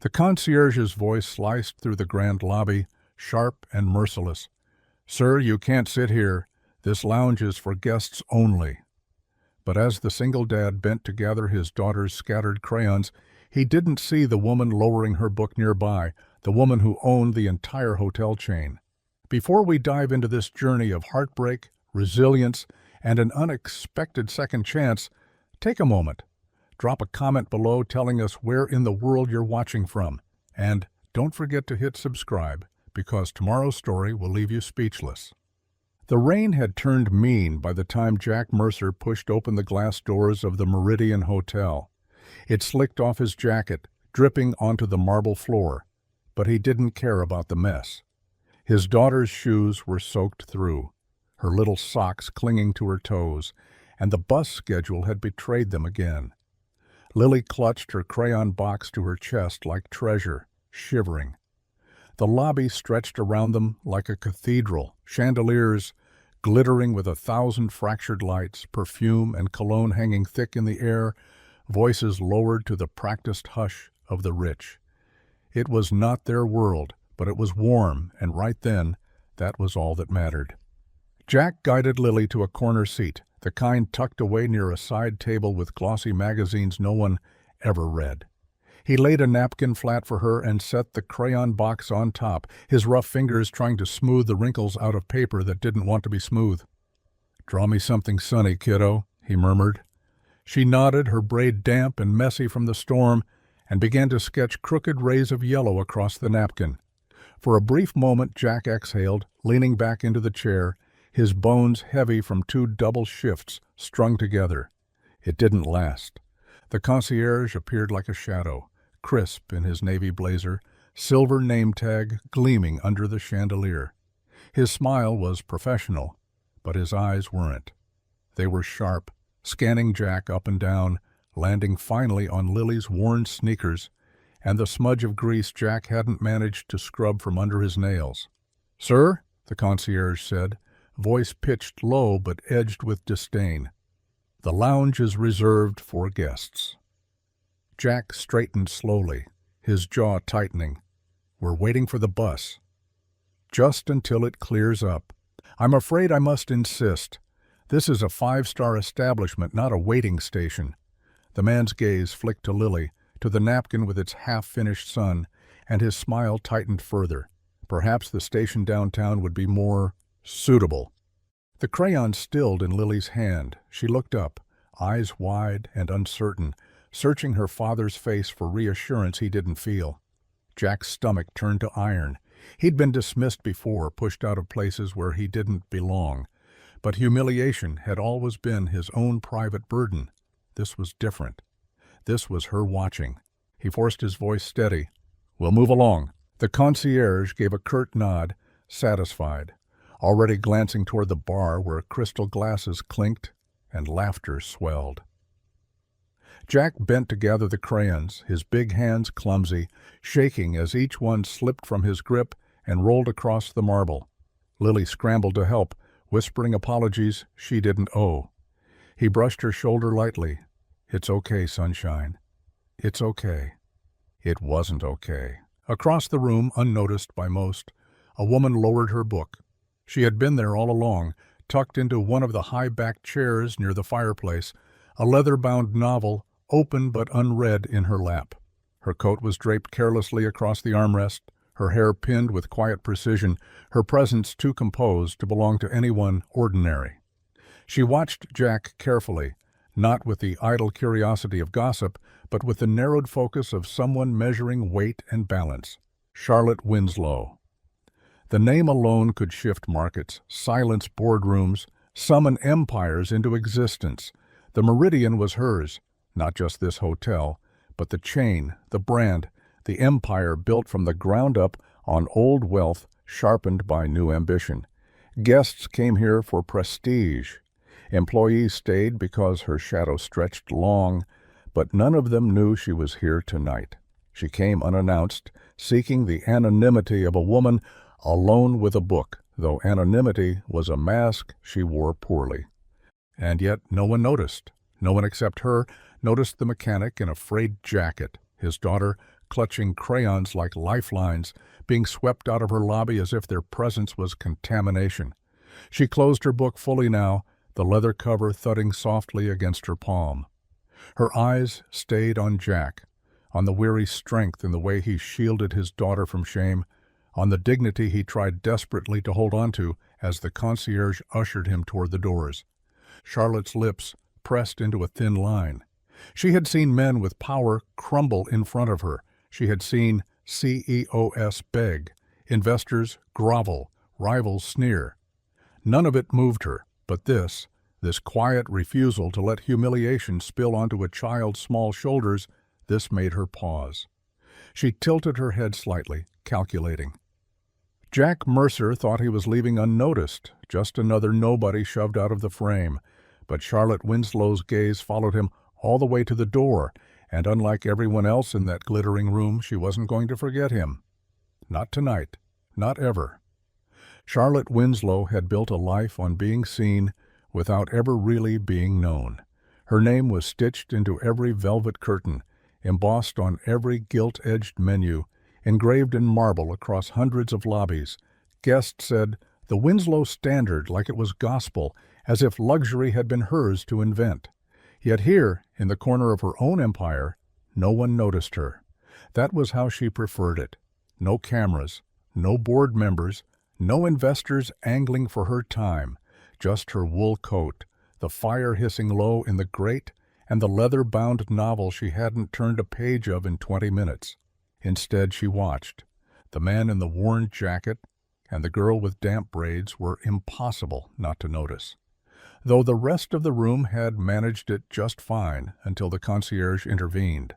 The concierge's voice sliced through the grand lobby, sharp and merciless. "Sir, you can't sit here. This lounge is for guests only." But as the single dad bent to gather his daughter's scattered crayons, he didn't see the woman lowering her book nearby, the woman who owned the entire hotel chain. Before we dive into this journey of heartbreak, resilience, and an unexpected second chance, take a moment. Drop a comment below telling us where in the world you're watching from. And don't forget to hit subscribe, because tomorrow's story will leave you speechless. The rain had turned mean by the time Jack Mercer pushed open the glass doors of the Meridian Hotel. It slicked off his jacket, dripping onto the marble floor, but he didn't care about the mess. His daughter's shoes were soaked through, her little socks clinging to her toes, and the bus schedule had betrayed them again. Lily clutched her crayon box to her chest like treasure, shivering. The lobby stretched around them like a cathedral, chandeliers glittering with 1,000 fractured lights, perfume and cologne hanging thick in the air, voices lowered to the practiced hush of the rich. It was not their world, but it was warm, and right then, that was all that mattered. Jack guided Lily to a corner seat, the kind tucked away near a side table with glossy magazines no one ever read. He laid a napkin flat for her and set the crayon box on top, his rough fingers trying to smooth the wrinkles out of paper that didn't want to be smooth. "Draw me something sunny, kiddo," he murmured. She nodded, her braid damp and messy from the storm, and began to sketch crooked rays of yellow across the napkin. For a brief moment Jack exhaled, leaning back into the chair, his bones heavy from 2 double shifts strung together. It didn't last. The concierge appeared like a shadow, crisp in his navy blazer, silver name tag gleaming under the chandelier. His smile was professional, but his eyes weren't. They were sharp, scanning Jack up and down, landing finally on Lily's worn sneakers and the smudge of grease Jack hadn't managed to scrub from under his nails. "Sir," the concierge said, voice pitched low but edged with disdain, "the lounge is reserved for guests." Jack straightened slowly, his jaw tightening. "We're waiting for the bus." "Just until it clears up. I'm afraid I must insist. This is a 5-star establishment, not a waiting station." The man's gaze flicked to Lily, to the napkin with its half-finished sun, and his smile tightened further. Perhaps the station downtown would be more suitable. The crayon stilled in Lily's hand. She looked up, eyes wide and uncertain, searching her father's face for reassurance he didn't feel. Jack's stomach turned to iron. He'd been dismissed before, pushed out of places where he didn't belong. But humiliation had always been his own private burden. This was different. This was her watching. He forced his voice steady. "We'll move along." The concierge gave a curt nod, satisfied, already glancing toward the bar where crystal glasses clinked and laughter swelled. Jack bent to gather the crayons, his big hands clumsy, shaking as each one slipped from his grip and rolled across the marble. Lily scrambled to help, whispering apologies she didn't owe. He brushed her shoulder lightly. "It's okay, sunshine. It's okay." It wasn't okay. Across the room, unnoticed by most, a woman lowered her book. She had been there all along, tucked into one of the high-backed chairs near the fireplace, a leather-bound novel, open but unread, in her lap. Her coat was draped carelessly across the armrest, her hair pinned with quiet precision, her presence too composed to belong to anyone ordinary. She watched Jack carefully, not with the idle curiosity of gossip, but with the narrowed focus of someone measuring weight and balance. Charlotte Winslow. The name alone could shift markets, silence boardrooms, summon empires into existence. The Meridian was hers, not just this hotel, but the chain, the brand, the empire built from the ground up on old wealth sharpened by new ambition. Guests came here for prestige. Employees stayed because her shadow stretched long, but none of them knew she was here tonight. She came unannounced, seeking the anonymity of a woman alone with a book, though anonymity was a mask she wore poorly. And yet no one noticed. No one except her noticed the mechanic in a frayed jacket, his daughter clutching crayons like lifelines, being swept out of her lobby as if their presence was contamination. She closed her book fully now, the leather cover thudding softly against her palm. Her eyes stayed on Jack, on the weary strength in the way he shielded his daughter from shame, on the dignity he tried desperately to hold on to as the concierge ushered him toward the doors. Charlotte's lips pressed into a thin line. She had seen men with power crumble in front of her. She had seen CEOs beg, investors grovel, rivals sneer. None of it moved her, but this quiet refusal to let humiliation spill onto a child's small shoulders, this made her pause. She tilted her head slightly, calculating. Jack Mercer thought he was leaving unnoticed, just another nobody shoved out of the frame, but Charlotte Winslow's gaze followed him all the way to the door, and unlike everyone else in that glittering room, she wasn't going to forget him. Not tonight, not ever. Charlotte Winslow had built a life on being seen without ever really being known. Her name was stitched into every velvet curtain, embossed on every gilt-edged menu, engraved in marble across hundreds of lobbies. Guests said, "The Winslow Standard," like it was gospel, as if luxury had been hers to invent. Yet here, in the corner of her own empire, no one noticed her. That was how she preferred it. No cameras, no board members, no investors angling for her time, just her wool coat, the fire hissing low in the grate, and the leather-bound novel she hadn't turned a page of in 20 minutes. Instead, she watched. The man in the worn jacket and the girl with damp braids were impossible not to notice, though the rest of the room had managed it just fine until the concierge intervened.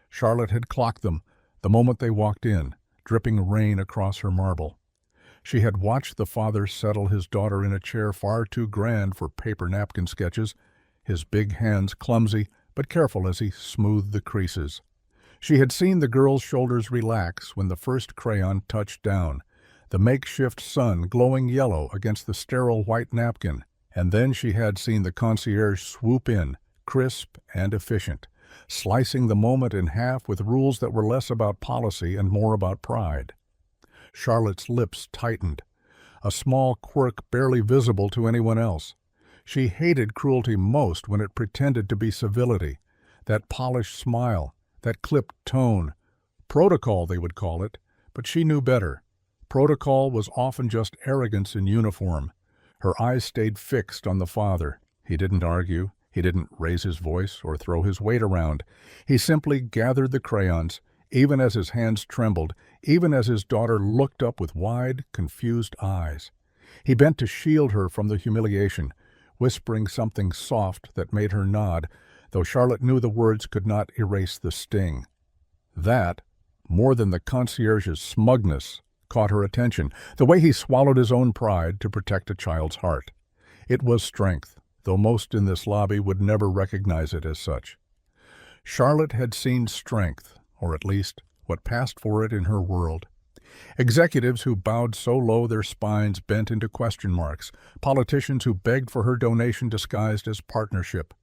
Charlotte had clocked them the moment they walked in, dripping rain across her marble. She had watched the father settle his daughter in a chair far too grand for paper napkin sketches, his big hands clumsy but careful as he smoothed the creases. She had seen the girl's shoulders relax when the first crayon touched down, the makeshift sun glowing yellow against the sterile white napkin, and then she had seen the concierge swoop in, crisp and efficient, slicing the moment in half with rules that were less about policy and more about pride. Charlotte's lips tightened, a small quirk barely visible to anyone else. She hated cruelty most when it pretended to be civility, that polished smile, that clipped tone. Protocol, they would call it, but she knew better. Protocol was often just arrogance in uniform. Her eyes stayed fixed on the father. He didn't argue. He didn't raise his voice or throw his weight around. He simply gathered the crayons, even as his hands trembled, even as his daughter looked up with wide, confused eyes. He bent to shield her from the humiliation, whispering something soft that made her nod, though Charlotte knew the words could not erase the sting. That, more than the concierge's smugness, caught her attention, the way he swallowed his own pride to protect a child's heart. It was strength, though most in this lobby would never recognize it as such. Charlotte had seen strength, or at least what passed for it in her world. Executives who bowed so low their spines bent into question marks, politicians who begged for her donation disguised as partnership,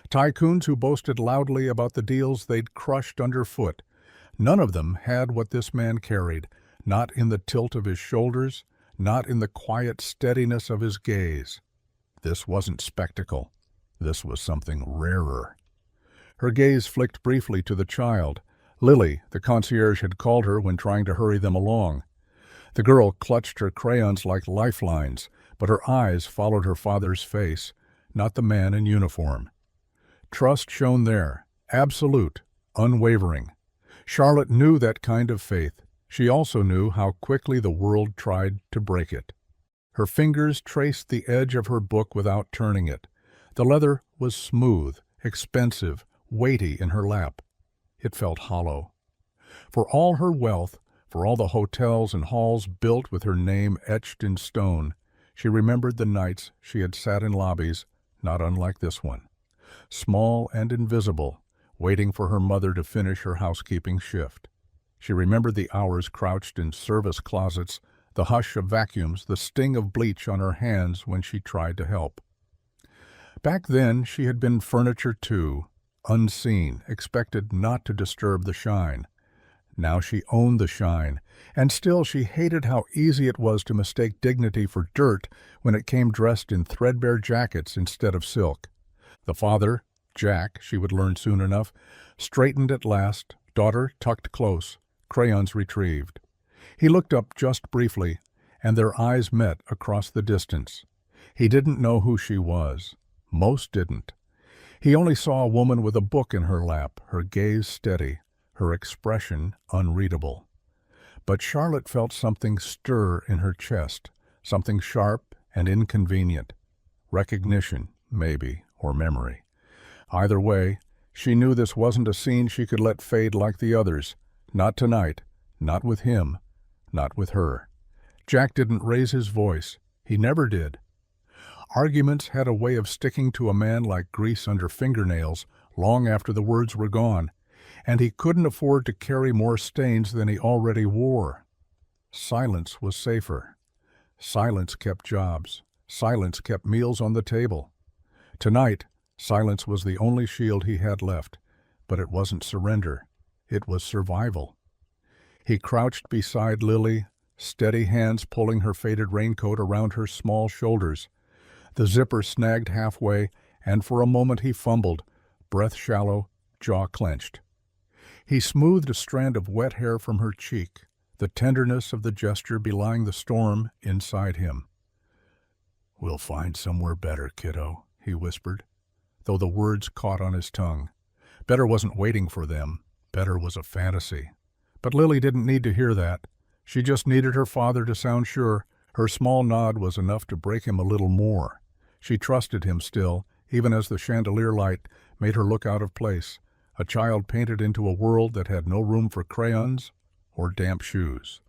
tycoons who boasted loudly about the deals they'd crushed underfoot. None of them had what this man carried, not in the tilt of his shoulders, not in the quiet steadiness of his gaze. This wasn't spectacle. This was something rarer. Her gaze flicked briefly to the child. Lily, the concierge had called her when trying to hurry them along. The girl clutched her crayons like lifelines, but her eyes followed her father's face, not the man in uniform. Trust shone there, absolute, unwavering. Charlotte knew that kind of faith. She also knew how quickly the world tried to break it. Her fingers traced the edge of her book without turning it. The leather was smooth, expensive, weighty in her lap. It felt hollow. For all her wealth, for all the hotels and halls built with her name etched in stone, she remembered the nights she had sat in lobbies, not unlike this one, small and invisible, waiting for her mother to finish her housekeeping shift. She remembered the hours crouched in service closets, the hush of vacuums, the sting of bleach on her hands when she tried to help. Back then she had been furniture too, unseen, expected not to disturb the shine. Now she owned the shine, and still she hated how easy it was to mistake dignity for dirt when it came dressed in threadbare jackets instead of silk. The father, Jack, she would learn soon enough, straightened at last, daughter tucked close, crayons retrieved. He looked up just briefly, and their eyes met across the distance. He didn't know who she was. Most didn't. He only saw a woman with a book in her lap, her gaze steady, her expression unreadable. But Charlotte felt something stir in her chest, something sharp and inconvenient. Recognition, maybe, or memory. Either way, she knew this wasn't a scene she could let fade like the others. Not tonight, not with him, not with her. Jack didn't raise his voice. He never did. Arguments had a way of sticking to a man like grease under fingernails long after the words were gone, and he couldn't afford to carry more stains than he already wore. Silence was safer. Silence kept jobs. Silence kept meals on the table. Tonight, silence was the only shield he had left, but it wasn't surrender. It was survival. He crouched beside Lily, steady hands pulling her faded raincoat around her small shoulders. The zipper snagged halfway, and for a moment he fumbled, breath shallow, jaw clenched. He smoothed a strand of wet hair from her cheek, the tenderness of the gesture belying the storm inside him. "We'll find somewhere better, kiddo," he whispered, though the words caught on his tongue. Better wasn't waiting for them. Better was a fantasy. But Lily didn't need to hear that. She just needed her father to sound sure. Her small nod was enough to break him a little more. She trusted him still, even as the chandelier light made her look out of place, a child painted into a world that had no room for crayons or damp shoes.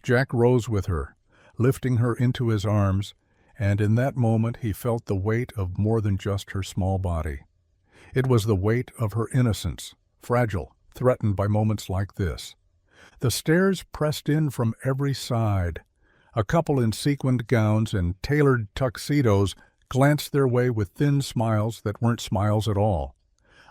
Jack rose with her, lifting her into his arms, and in that moment he felt the weight of more than just her small body. It was the weight of her innocence, fragile, threatened by moments like this. The stares pressed in from every side. A couple in sequined gowns and tailored tuxedos glanced their way with thin smiles that weren't smiles at all.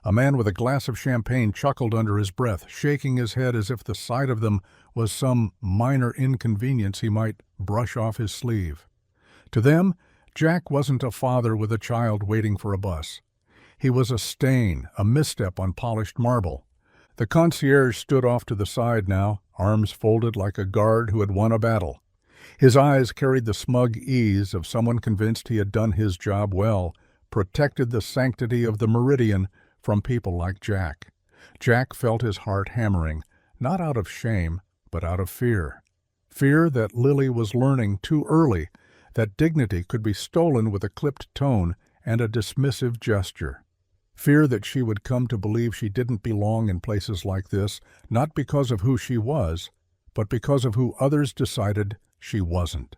A man with a glass of champagne chuckled under his breath, shaking his head as if the sight of them was some minor inconvenience he might brush off his sleeve. To them, Jack wasn't a father with a child waiting for a bus. He was a stain, a misstep on polished marble. The concierge stood off to the side now, arms folded like a guard who had won a battle. His eyes carried the smug ease of someone convinced he had done his job well, protected the sanctity of the meridian from people like Jack. Jack felt his heart hammering, not out of shame, but out of fear. Fear that Lily was learning too early that dignity could be stolen with a clipped tone and a dismissive gesture. Fear that she would come to believe she didn't belong in places like this, not because of who she was, but because of who others decided she wasn't.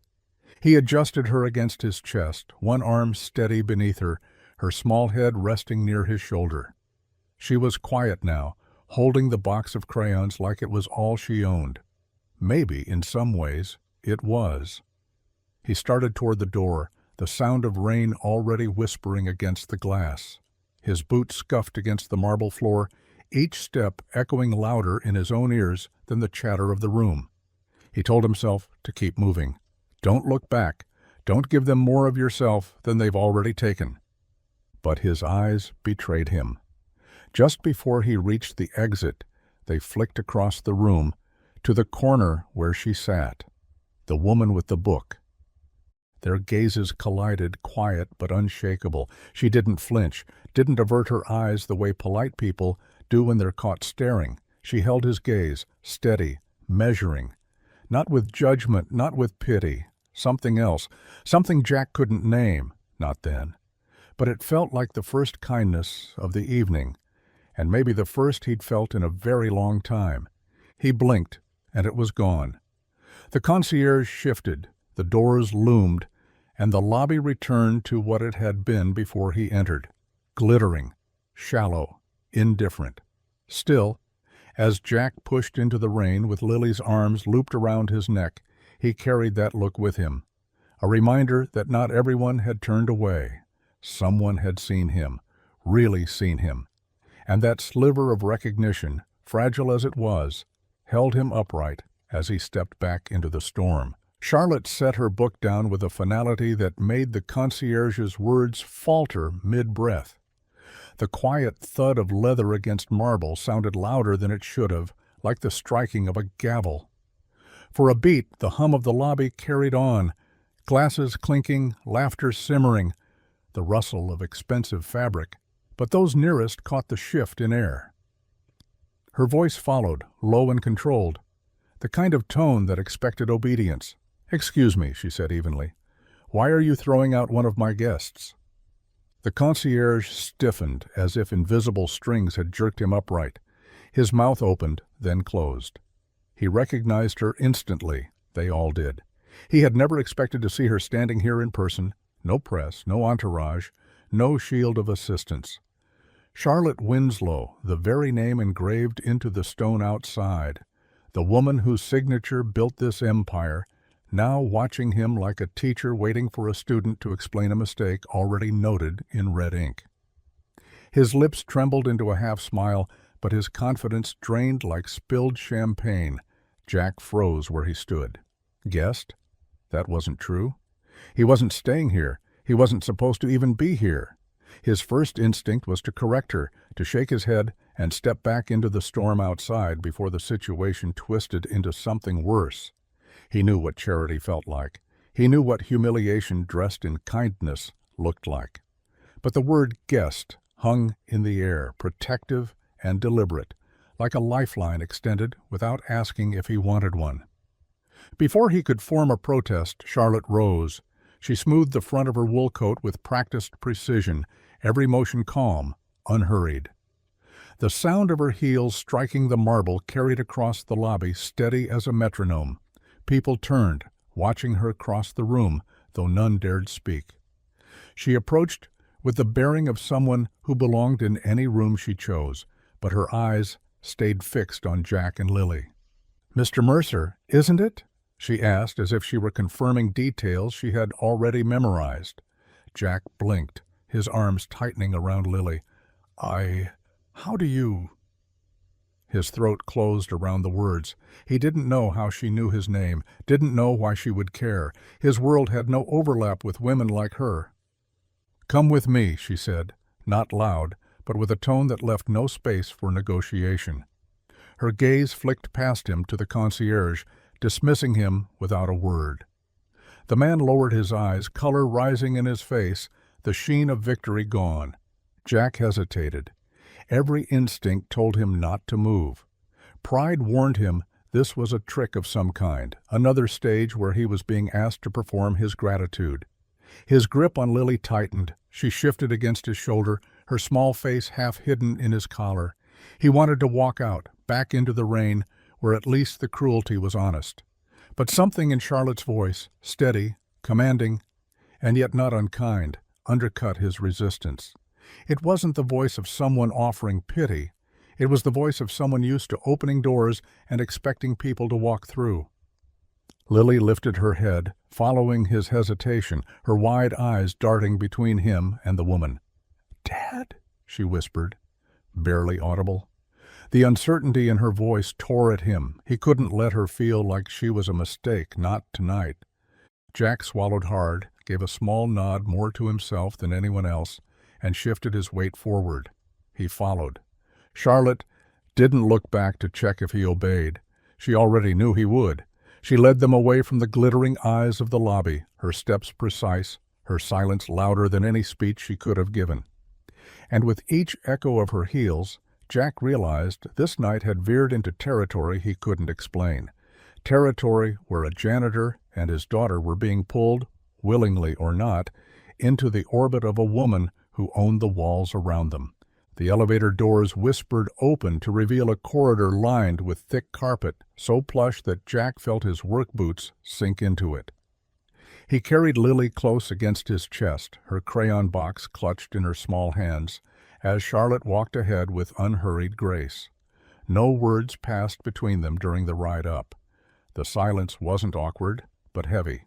He adjusted her against his chest, one arm steady beneath her, her small head resting near his shoulder. She was quiet now, holding the box of crayons like it was all she owned. Maybe, in some ways, it was. He started toward the door, the sound of rain already whispering against the glass. His boots scuffed against the marble floor, each step echoing louder in his own ears than the chatter of the room. He told himself to keep moving. Don't look back. Don't give them more of yourself than they've already taken. But his eyes betrayed him. Just before he reached the exit, they flicked across the room to the corner where she sat, the woman with the book. Their gazes collided, quiet but unshakable. She didn't flinch, didn't avert her eyes the way polite people do when they're caught staring. She held his gaze, steady, measuring. Not with judgment, not with pity. Something else, something Jack couldn't name, not then. But it felt like the first kindness of the evening, and maybe the first he'd felt in a very long time. He blinked, and it was gone. The concierge shifted, the doors loomed, and the lobby returned to what it had been before he entered. Glittering, shallow, indifferent. Still, as Jack pushed into the rain with Lily's arms looped around his neck, he carried that look with him. A reminder that not everyone had turned away. Someone had seen him, really seen him. And that sliver of recognition, fragile as it was, held him upright as he stepped back into the storm. Charlotte set her book down with a finality that made the concierge's words falter mid-breath. The quiet thud of leather against marble sounded louder than it should have, like the striking of a gavel. For a beat, the hum of the lobby carried on, glasses clinking, laughter simmering, the rustle of expensive fabric, but those nearest caught the shift in air. Her voice followed, low and controlled, the kind of tone that expected obedience. "Excuse me," she said evenly. "Why are you throwing out one of my guests?" The concierge stiffened as if invisible strings had jerked him upright. His mouth opened, then closed. He recognized her instantly. They all did. He had never expected to see her standing here in person. No press, no entourage, no shield of assistance. Charlotte Winslow, the very name engraved into the stone outside. The woman whose signature built this empire, now watching him like a teacher waiting for a student to explain a mistake already noted in red ink. His lips trembled into a half-smile, but his confidence drained like spilled champagne. Jack froze where he stood. Guessed? That wasn't true. He wasn't staying here. He wasn't supposed to even be here. His first instinct was to correct her, to shake his head and step back into the storm outside before the situation twisted into something worse. He knew what charity felt like. He knew what humiliation dressed in kindness looked like. But the word guest hung in the air, protective and deliberate, like a lifeline extended without asking if he wanted one. Before he could form a protest, Charlotte rose. She smoothed the front of her wool coat with practiced precision, every motion calm, unhurried. The sound of her heels striking the marble carried across the lobby, steady as a metronome. People turned, watching her cross the room, though none dared speak. She approached with the bearing of someone who belonged in any room she chose, but her eyes stayed fixed on Jack and Lily. "Mr. Mercer, isn't it?" she asked, as if she were confirming details she had already memorized. Jack blinked, his arms tightening around Lily. How do you—" His throat closed around the words. He didn't know how she knew his name, didn't know why she would care. His world had no overlap with women like her. "Come with me," she said, not loud, but with a tone that left no space for negotiation. Her gaze flicked past him to the concierge, dismissing him without a word. The man lowered his eyes, color rising in his face, the sheen of victory gone. Jack hesitated. Every instinct told him not to move. Pride warned him this was a trick of some kind, another stage where he was being asked to perform his gratitude. His grip on Lily tightened. She shifted against his shoulder, her small face half hidden in his collar. He wanted to walk out, back into the rain, where at least the cruelty was honest. But something in Charlotte's voice, steady, commanding, and yet not unkind, undercut his resistance. It wasn't the voice of someone offering pity. It was the voice of someone used to opening doors and expecting people to walk through. Lily lifted her head, following his hesitation, her wide eyes darting between him and the woman. "Dad," she whispered, barely audible. The uncertainty in her voice tore at him. He couldn't let her feel like she was a mistake, not tonight. Jack swallowed hard, gave a small nod more to himself than anyone else, and shifted his weight forward. He followed. Charlotte didn't look back to check if he obeyed. She already knew he would. She led them away from the glittering eyes of the lobby, her steps precise, her silence louder than any speech she could have given. And with each echo of her heels, Jack realized this night had veered into territory he couldn't explain. Territory where a janitor and his daughter were being pulled, willingly or not, into the orbit of a woman who owned the walls around them. The elevator doors whispered open to reveal a corridor lined with thick carpet, so plush that Jack felt his work boots sink into it. He carried Lily close against his chest, her crayon box clutched in her small hands, as Charlotte walked ahead with unhurried grace. No words passed between them during the ride up. The silence wasn't awkward, but heavy,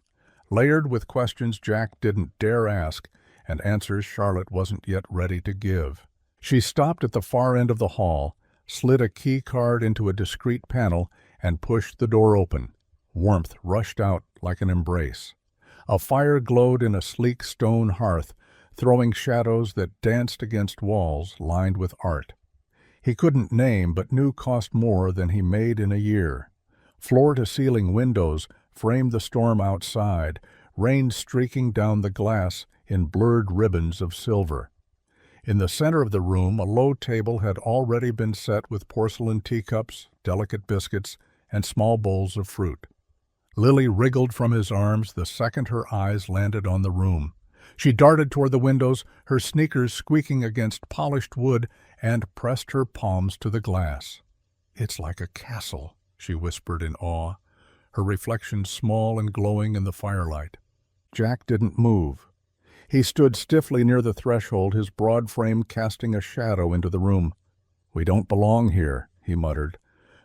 layered with questions Jack didn't dare ask and answers Charlotte wasn't yet ready to give. She stopped at the far end of the hall, slid a key card into a discreet panel, and pushed the door open. Warmth rushed out like an embrace. A fire glowed in a sleek stone hearth, throwing shadows that danced against walls lined with art. He couldn't name, but knew cost more than he made in a year. Floor-to-ceiling windows framed the storm outside, rain streaking down the glass in blurred ribbons of silver. In the center of the room, a low table had already been set with porcelain teacups, delicate biscuits, and small bowls of fruit. Lily wriggled from his arms the second her eyes landed on the room. She darted toward the windows, her sneakers squeaking against polished wood, and pressed her palms to the glass. "It's like a castle," she whispered in awe, her reflection small and glowing in the firelight. Jack didn't move. He stood stiffly near the threshold, his broad frame casting a shadow into the room. "We don't belong here," he muttered,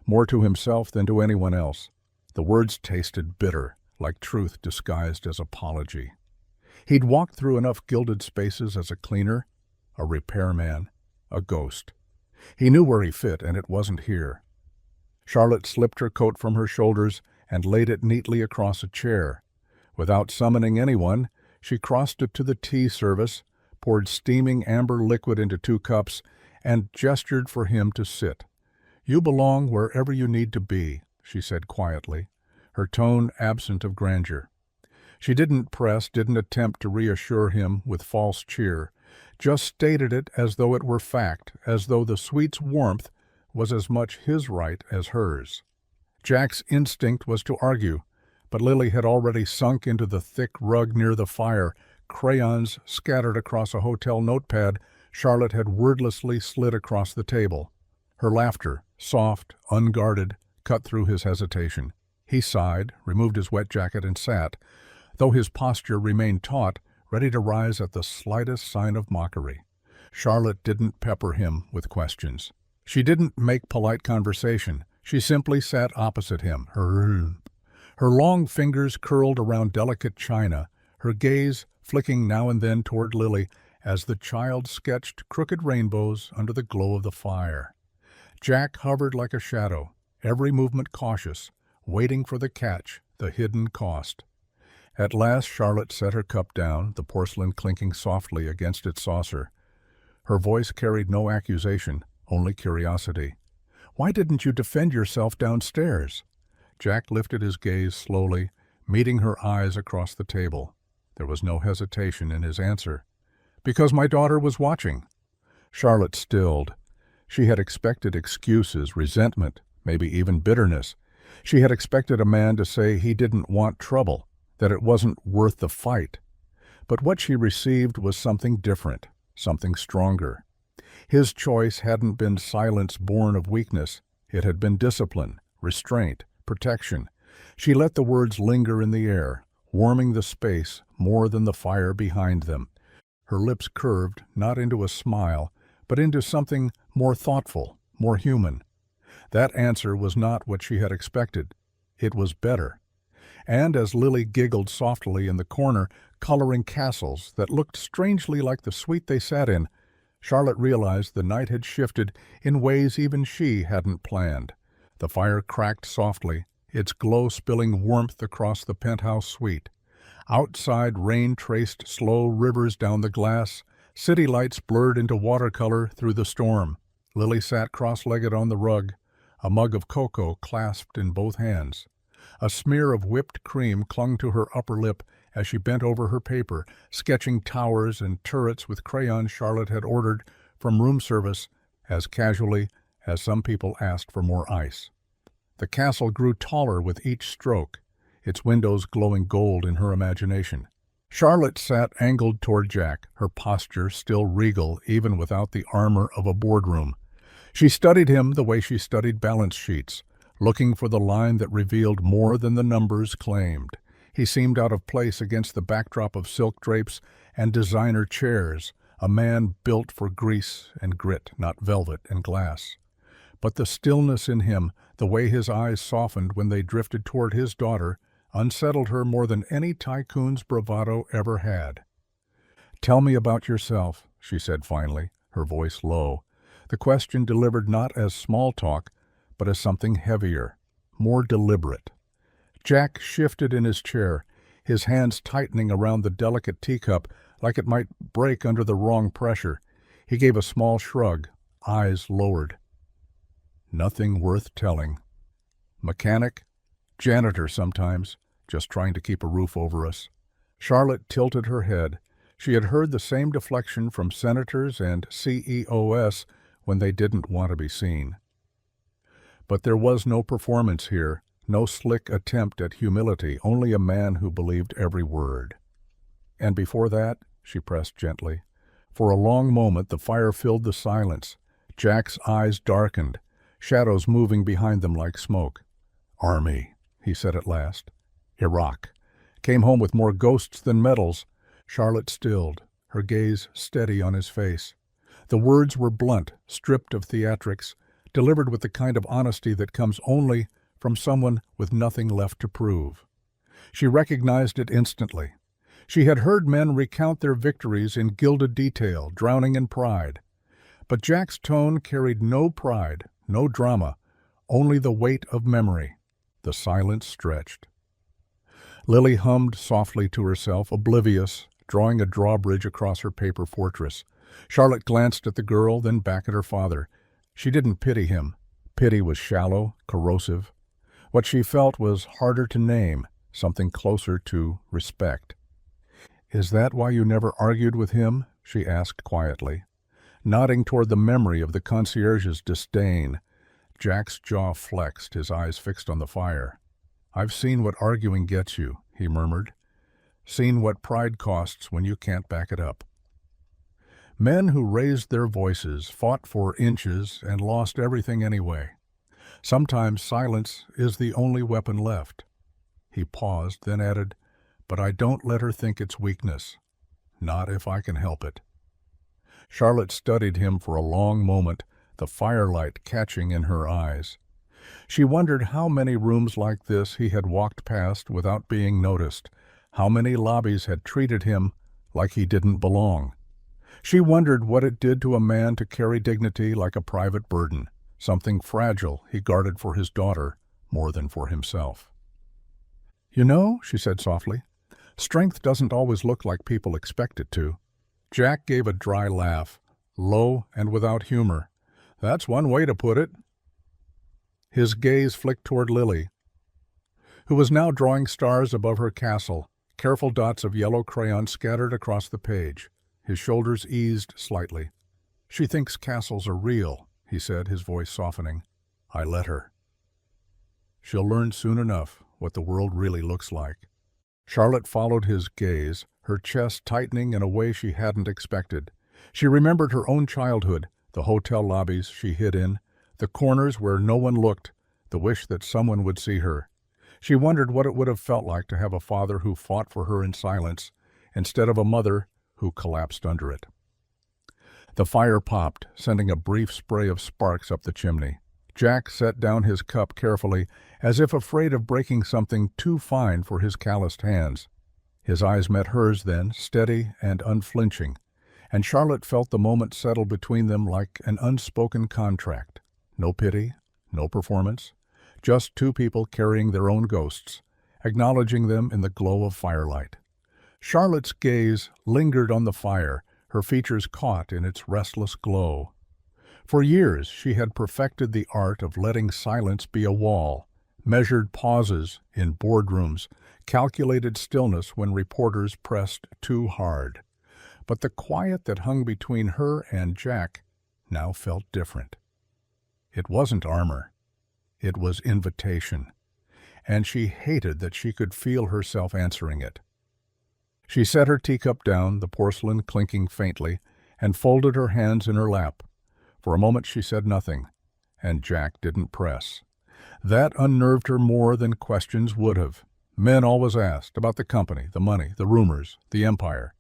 more to himself than to anyone else. The words tasted bitter, like truth disguised as apology. He'd walked through enough gilded spaces as a cleaner, a repairman, a ghost. He knew where he fit, and it wasn't here. Charlotte slipped her coat from her shoulders and laid it neatly across a chair. Without summoning anyone, she crossed it to the tea service, poured steaming amber liquid into 2 cups, and gestured for him to sit. "You belong wherever you need to be," she said quietly, her tone absent of grandeur. She didn't press, didn't attempt to reassure him with false cheer, just stated it as though it were fact, as though the suite's warmth was as much his right as hers. Jack's instinct was to argue, but Lily had already sunk into the thick rug near the fire, crayons scattered across a hotel notepad Charlotte had wordlessly slid across the table. Her laughter, soft, unguarded, cut through his hesitation. He sighed, removed his wet jacket, and sat, though his posture remained taut, ready to rise at the slightest sign of mockery. Charlotte didn't pepper him with questions. She didn't make polite conversation. She simply sat opposite him, her long fingers curled around delicate china, her gaze flicking now and then toward Lily as the child sketched crooked rainbows under the glow of the fire. Jack hovered like a shadow, every movement cautious, waiting for the catch, the hidden cost. At last Charlotte set her cup down, the porcelain clinking softly against its saucer. Her voice carried no accusation, only curiosity. "Why didn't you defend yourself downstairs?" Jack lifted his gaze slowly, meeting her eyes across the table. There was no hesitation in his answer. "Because my daughter was watching." Charlotte stilled. She had expected excuses, resentment, maybe even bitterness. She had expected a man to say he didn't want trouble, that it wasn't worth the fight. But what she received was something different, something stronger. His choice hadn't been silence born of weakness. It had been discipline, restraint, protection. She let the words linger in the air, warming the space more than the fire behind them. Her lips curved, not into a smile, but into something more thoughtful, more human. That answer was not what she had expected. It was better. And as Lily giggled softly in the corner, coloring castles that looked strangely like the suite they sat in, Charlotte realized the night had shifted in ways even she hadn't planned. The fire cracked softly, its glow spilling warmth across the penthouse suite. Outside, rain traced slow rivers down the glass. City lights blurred into watercolor through the storm. Lily sat cross-legged on the rug, a mug of cocoa clasped in both hands. A smear of whipped cream clung to her upper lip as she bent over her paper, sketching towers and turrets with crayons Charlotte had ordered from room service as casually as some people asked for more ice. The castle grew taller with each stroke, its windows glowing gold in her imagination. Charlotte sat angled toward Jack, her posture still regal even without the armor of a boardroom. She studied him the way she studied balance sheets, looking for the line that revealed more than the numbers claimed. He seemed out of place against the backdrop of silk drapes and designer chairs, a man built for grease and grit, not velvet and glass. But the stillness in him, the way his eyes softened when they drifted toward his daughter, unsettled her more than any tycoon's bravado ever had. "Tell me about yourself," she said finally, her voice low, the question delivered not as small talk, but as something heavier, more deliberate. Jack shifted in his chair, his hands tightening around the delicate teacup like it might break under the wrong pressure. He gave a small shrug, eyes lowered. Nothing worth telling. Mechanic, janitor sometimes, just trying to keep a roof over us. Charlotte tilted her head. She had heard the same deflection from senators and CEOs when they didn't want to be seen. But there was no performance here, no slick attempt at humility, only a man who believed every word. And before that, she pressed gently. For a long moment the fire filled the silence. Jack's eyes darkened, shadows moving behind them like smoke. "Army," he said at last. "Iraq. Came home with more ghosts than medals." Charlotte stilled, her gaze steady on his face. The words were blunt, stripped of theatrics, delivered with the kind of honesty that comes only from someone with nothing left to prove. She recognized it instantly. She had heard men recount their victories in gilded detail, drowning in pride. But Jack's tone carried no pride, no drama, only the weight of memory. The silence stretched. Lily hummed softly to herself, oblivious, drawing a drawbridge across her paper fortress. Charlotte glanced at the girl, then back at her father. She didn't pity him. Pity was shallow, corrosive. What she felt was harder to name, something closer to respect. "Is that why you never argued with him?" she asked quietly, nodding toward the memory of the concierge's disdain. Jack's jaw flexed, his eyes fixed on the fire. "I've seen what arguing gets you," he murmured. "Seen what pride costs when you can't back it up." Men who raised their voices, fought for inches, and lost everything anyway. Sometimes silence is the only weapon left. He paused, then added, "But I don't let her think it's weakness. Not if I can help it." Charlotte studied him for a long moment, the firelight catching in her eyes. She wondered how many rooms like this he had walked past without being noticed, how many lobbies had treated him like he didn't belong. She wondered what it did to a man to carry dignity like a private burden, something fragile he guarded for his daughter more than for himself. "You know," she said softly, "strength doesn't always look like people expect it to." Jack gave a dry laugh, low and without humor. "That's one way to put it." His gaze flicked toward Lily, who was now drawing stars above her castle, careful dots of yellow crayon scattered across the page. His shoulders eased slightly. "She thinks castles are real," he said, his voice softening. "I let her. She'll learn soon enough what the world really looks like." Charlotte followed his gaze, her chest tightening in a way she hadn't expected. She remembered her own childhood, the hotel lobbies she hid in, the corners where no one looked, the wish that someone would see her. She wondered what it would have felt like to have a father who fought for her in silence, instead of a mother who collapsed under it. The fire popped, sending a brief spray of sparks up the chimney. Jack set down his cup carefully, as if afraid of breaking something too fine for his calloused hands. His eyes met hers then, steady and unflinching, and Charlotte felt the moment settle between them like an unspoken contract. No pity, no performance, just two people carrying their own ghosts, acknowledging them in the glow of firelight. Charlotte's gaze lingered on the fire, her features caught in its restless glow. For years she had perfected the art of letting silence be a wall, measured pauses in boardrooms, calculated stillness when reporters pressed too hard. But the quiet that hung between her and Jack now felt different. It wasn't armor. It was invitation, and she hated that she could feel herself answering it. She set her teacup down, the porcelain clinking faintly, and folded her hands in her lap. For a moment she said nothing, and Jack didn't press. That unnerved her more than questions would have. Men always asked about the company, the money, the rumors, the empire.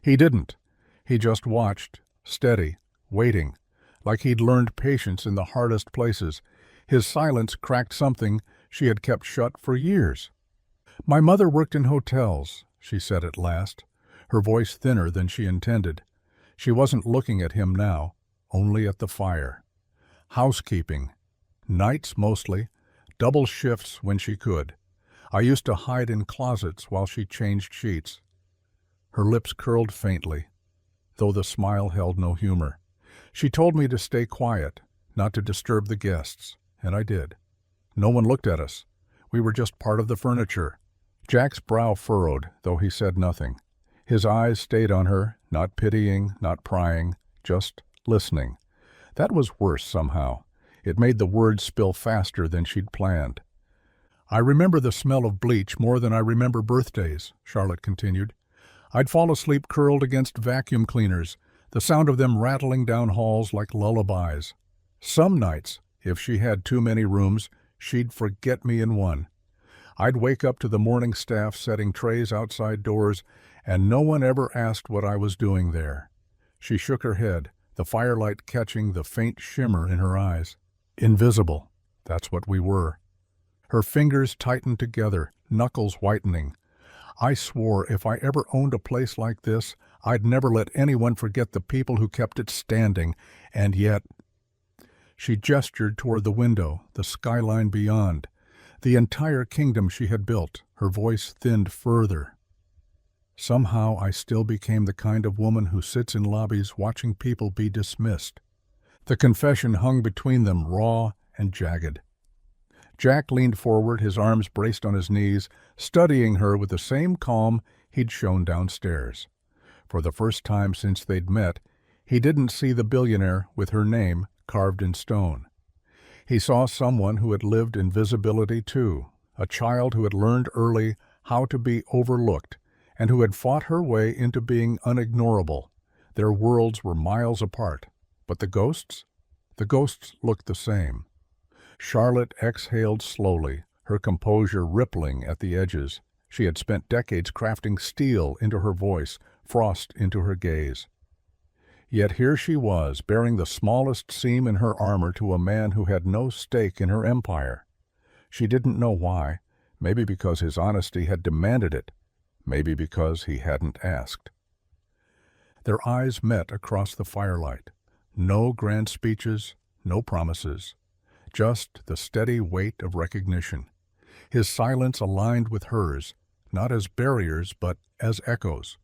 He didn't. He just watched, steady, waiting, like he'd learned patience in the hardest places. His silence cracked something she had kept shut for years. "My mother worked in hotels," she said at last, her voice thinner than she intended. She wasn't looking at him now, only at the fire. "Housekeeping. Nights mostly. double shifts when she could. I used to hide in closets while she changed sheets. Her lips curled faintly, though the smile held no humor. She told me to stay quiet, not to disturb the guests, and I did. No one looked at us. We were just part of the furniture. Jack's brow furrowed, though he said nothing. His eyes stayed on her, not pitying, not prying, just listening. That was worse somehow. It made the words spill faster than she'd planned. I remember the smell of bleach more than I remember birthdays, Charlotte continued. I'd fall asleep curled against vacuum cleaners, the sound of them rattling down halls like lullabies. Some nights, if she had too many rooms, she'd forget me in one. I'd wake up to the morning staff setting trays outside doors, and no one ever asked what I was doing there. She shook her head, the firelight catching the faint shimmer in her eyes. Invisible, that's what we were. Her fingers tightened together, knuckles whitening. I swore if I ever owned a place like this, I'd never let anyone forget the people who kept it standing, and yet... She gestured toward the window, the skyline beyond, the entire kingdom she had built. Her voice thinned further. Somehow I still became the kind of woman who sits in lobbies watching people be dismissed. The confession hung between them, raw and jagged. Jack leaned forward, his arms braced on his knees, studying her with the same calm he'd shown downstairs. For the first time since they'd met, he didn't see the billionaire with her name carved in stone. He saw someone who had lived in visibility too, a child who had learned early how to be overlooked, and who had fought her way into being unignorable. Their worlds were miles apart, but the ghosts? The ghosts looked the same. Charlotte exhaled slowly, her composure rippling at the edges. She had spent decades crafting steel into her voice, frost into her gaze. Yet here she was, bearing the smallest seam in her armor to a man who had no stake in her empire. She didn't know why, maybe because his honesty had demanded it, maybe because he hadn't asked. Their eyes met across the firelight. No grand speeches, no promises. Just the steady weight of recognition. His silence aligned with hers, not as barriers but as echoes.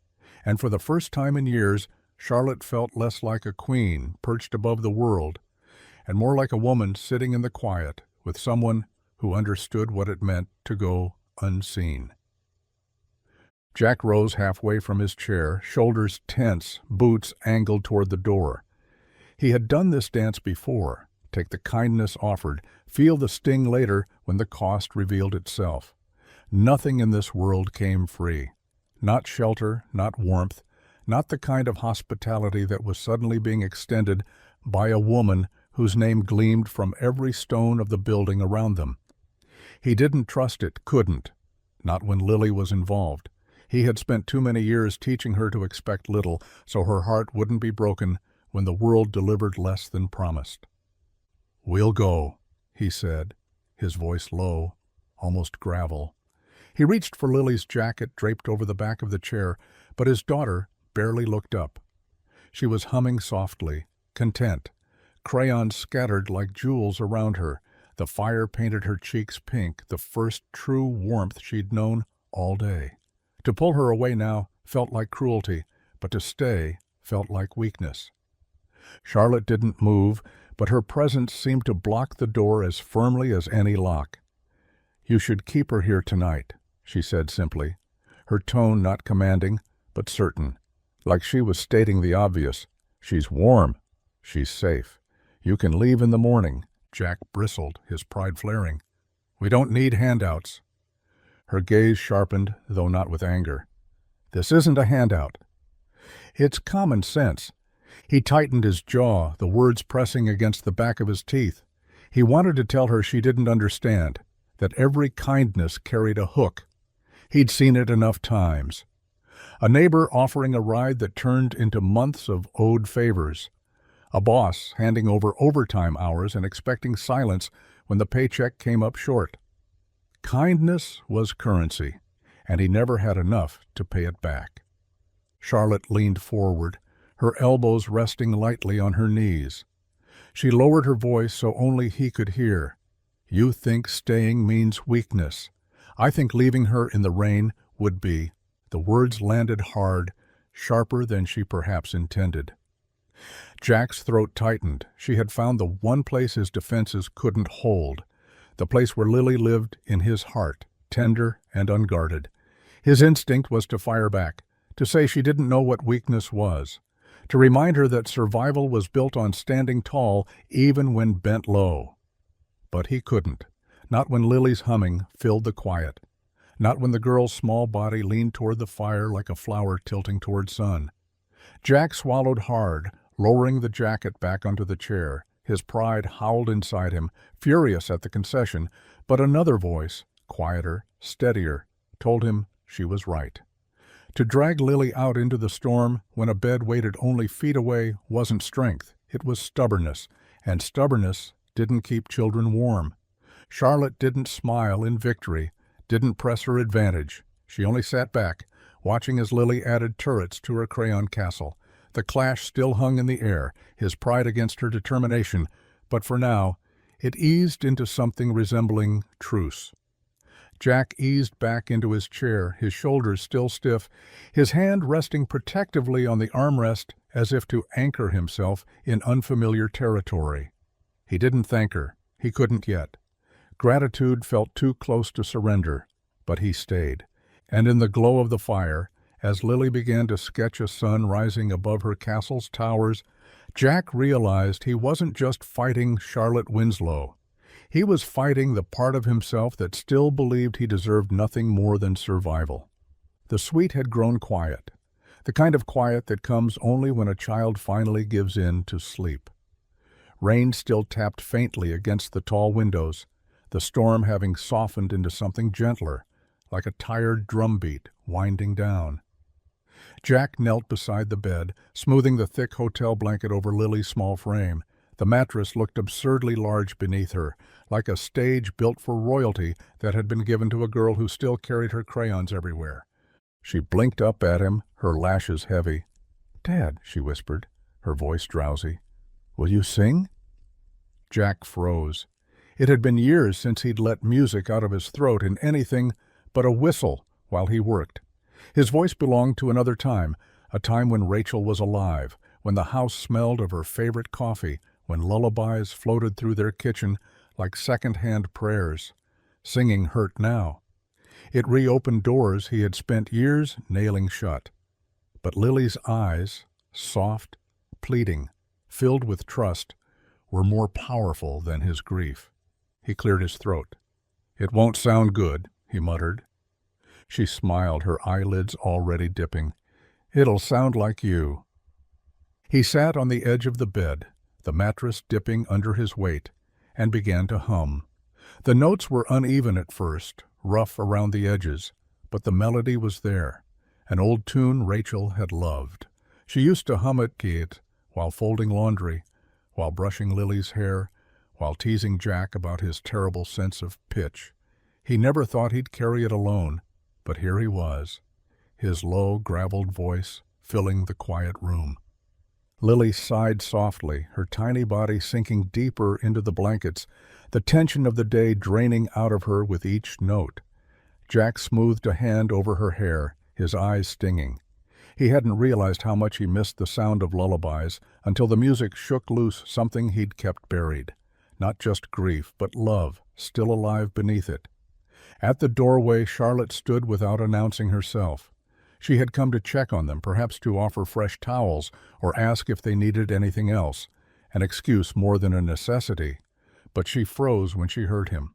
And for the first time in years, Charlotte felt less like a queen perched above the world, and more like a woman sitting in the quiet with someone who understood what it meant to go unseen. Jack rose halfway from his chair, shoulders tense, boots angled toward the door. He had done this dance before. Take the kindness offered, feel the sting later when the cost revealed itself. Nothing in this world came free. Not shelter, not warmth, not the kind of hospitality that was suddenly being extended by a woman whose name gleamed from every stone of the building around them. He didn't trust it, couldn't, not when Lily was involved. He had spent too many years teaching her to expect little, so her heart wouldn't be broken when the world delivered less than promised. "We'll go," he said, his voice low, almost gravel. He reached for Lily's jacket draped over the back of the chair, but his daughter barely looked up. She was humming softly, content. Crayons scattered like jewels around her. The fire painted her cheeks pink, the first true warmth she'd known all day. To pull her away now felt like cruelty, but to stay felt like weakness. Charlotte didn't move, but her presence seemed to block the door as firmly as any lock. "You should keep her here tonight," she said simply, her tone not commanding, but certain, like she was stating the obvious. "She's warm. She's safe. You can leave in the morning." Jack bristled, his pride flaring. "We don't need handouts." Her gaze sharpened, though not with anger. "This isn't a handout. It's common sense." He tightened his jaw, the words pressing against the back of his teeth. He wanted to tell her she didn't understand, that every kindness carried a hook. He'd seen it enough times. A neighbor offering a ride that turned into months of owed favors. A boss handing over overtime hours and expecting silence when the paycheck came up short. Kindness was currency, and he never had enough to pay it back. Charlotte leaned forward, her elbows resting lightly on her knees. She lowered her voice so only he could hear. You think staying means weakness. I think leaving her in the rain would be." The words landed hard, sharper than she perhaps intended. Jack's throat tightened. She had found the one place his defenses couldn't hold, the place where Lily lived in his heart, tender and unguarded. His instinct was to fire back, to say she didn't know what weakness was, to remind her that survival was built on standing tall even when bent low. But he couldn't, not when Lily's humming filled the quiet, not when the girl's small body leaned toward the fire like a flower tilting toward sun. Jack swallowed hard, lowering the jacket back onto the chair. His pride howled inside him, furious at the concession, but another voice, quieter, steadier, told him she was right. To drag Lily out into the storm when a bed waited only feet away wasn't strength, it was stubbornness, and stubbornness didn't keep children warm. Charlotte didn't smile in victory, didn't press her advantage. She only sat back, watching as Lily added turrets to her crayon castle. The clash still hung in the air, his pride against her determination, but for now, it eased into something resembling truce. Jack eased back into his chair, his shoulders still stiff, his hand resting protectively on the armrest as if to anchor himself in unfamiliar territory. He didn't thank her. He couldn't yet. Gratitude felt too close to surrender, but he stayed. And in the glow of the fire, as Lily began to sketch a sun rising above her castle's towers, Jack realized he wasn't just fighting Charlotte Winslow. He was fighting the part of himself that still believed he deserved nothing more than survival. The suite had grown quiet, the kind of quiet that comes only when a child finally gives in to sleep. Rain still tapped faintly against the tall windows, the storm having softened into something gentler, like a tired drumbeat winding down. Jack knelt beside the bed, smoothing the thick hotel blanket over Lily's small frame. The mattress looked absurdly large beneath her, like a stage built for royalty that had been given to a girl who still carried her crayons everywhere. She blinked up at him, her lashes heavy. "Dad," she whispered, her voice drowsy. "Will you sing?" Jack froze. It had been years since he'd let music out of his throat in anything but a whistle while he worked. His voice belonged to another time, a time when Rachel was alive, when the house smelled of her favorite coffee, when lullabies floated through their kitchen like second-hand prayers. Singing hurt now. It reopened doors he had spent years nailing shut. But Lily's eyes, soft, pleading, filled with trust, were more powerful than his grief. He cleared his throat. "It won't sound good," he muttered. She smiled, her eyelids already dipping. "It'll sound like you." He sat on the edge of the bed, the mattress dipping under his weight, and began to hum. The notes were uneven at first, rough around the edges, but the melody was there, an old tune Rachel had loved. She used to hum it while folding laundry, while brushing Lily's hair, while teasing Jack about his terrible sense of pitch. He never thought he'd carry it alone, but here he was, his low, graveled voice filling the quiet room. Lily sighed softly, her tiny body sinking deeper into the blankets, the tension of the day draining out of her with each note. Jack smoothed a hand over her hair, his eyes stinging. He hadn't realized how much he missed the sound of lullabies until the music shook loose something he'd kept buried. Not just grief, but love, still alive beneath it. At the doorway, Charlotte stood without announcing herself. She had come to check on them, perhaps to offer fresh towels or ask if they needed anything else, an excuse more than a necessity. But she froze when she heard him.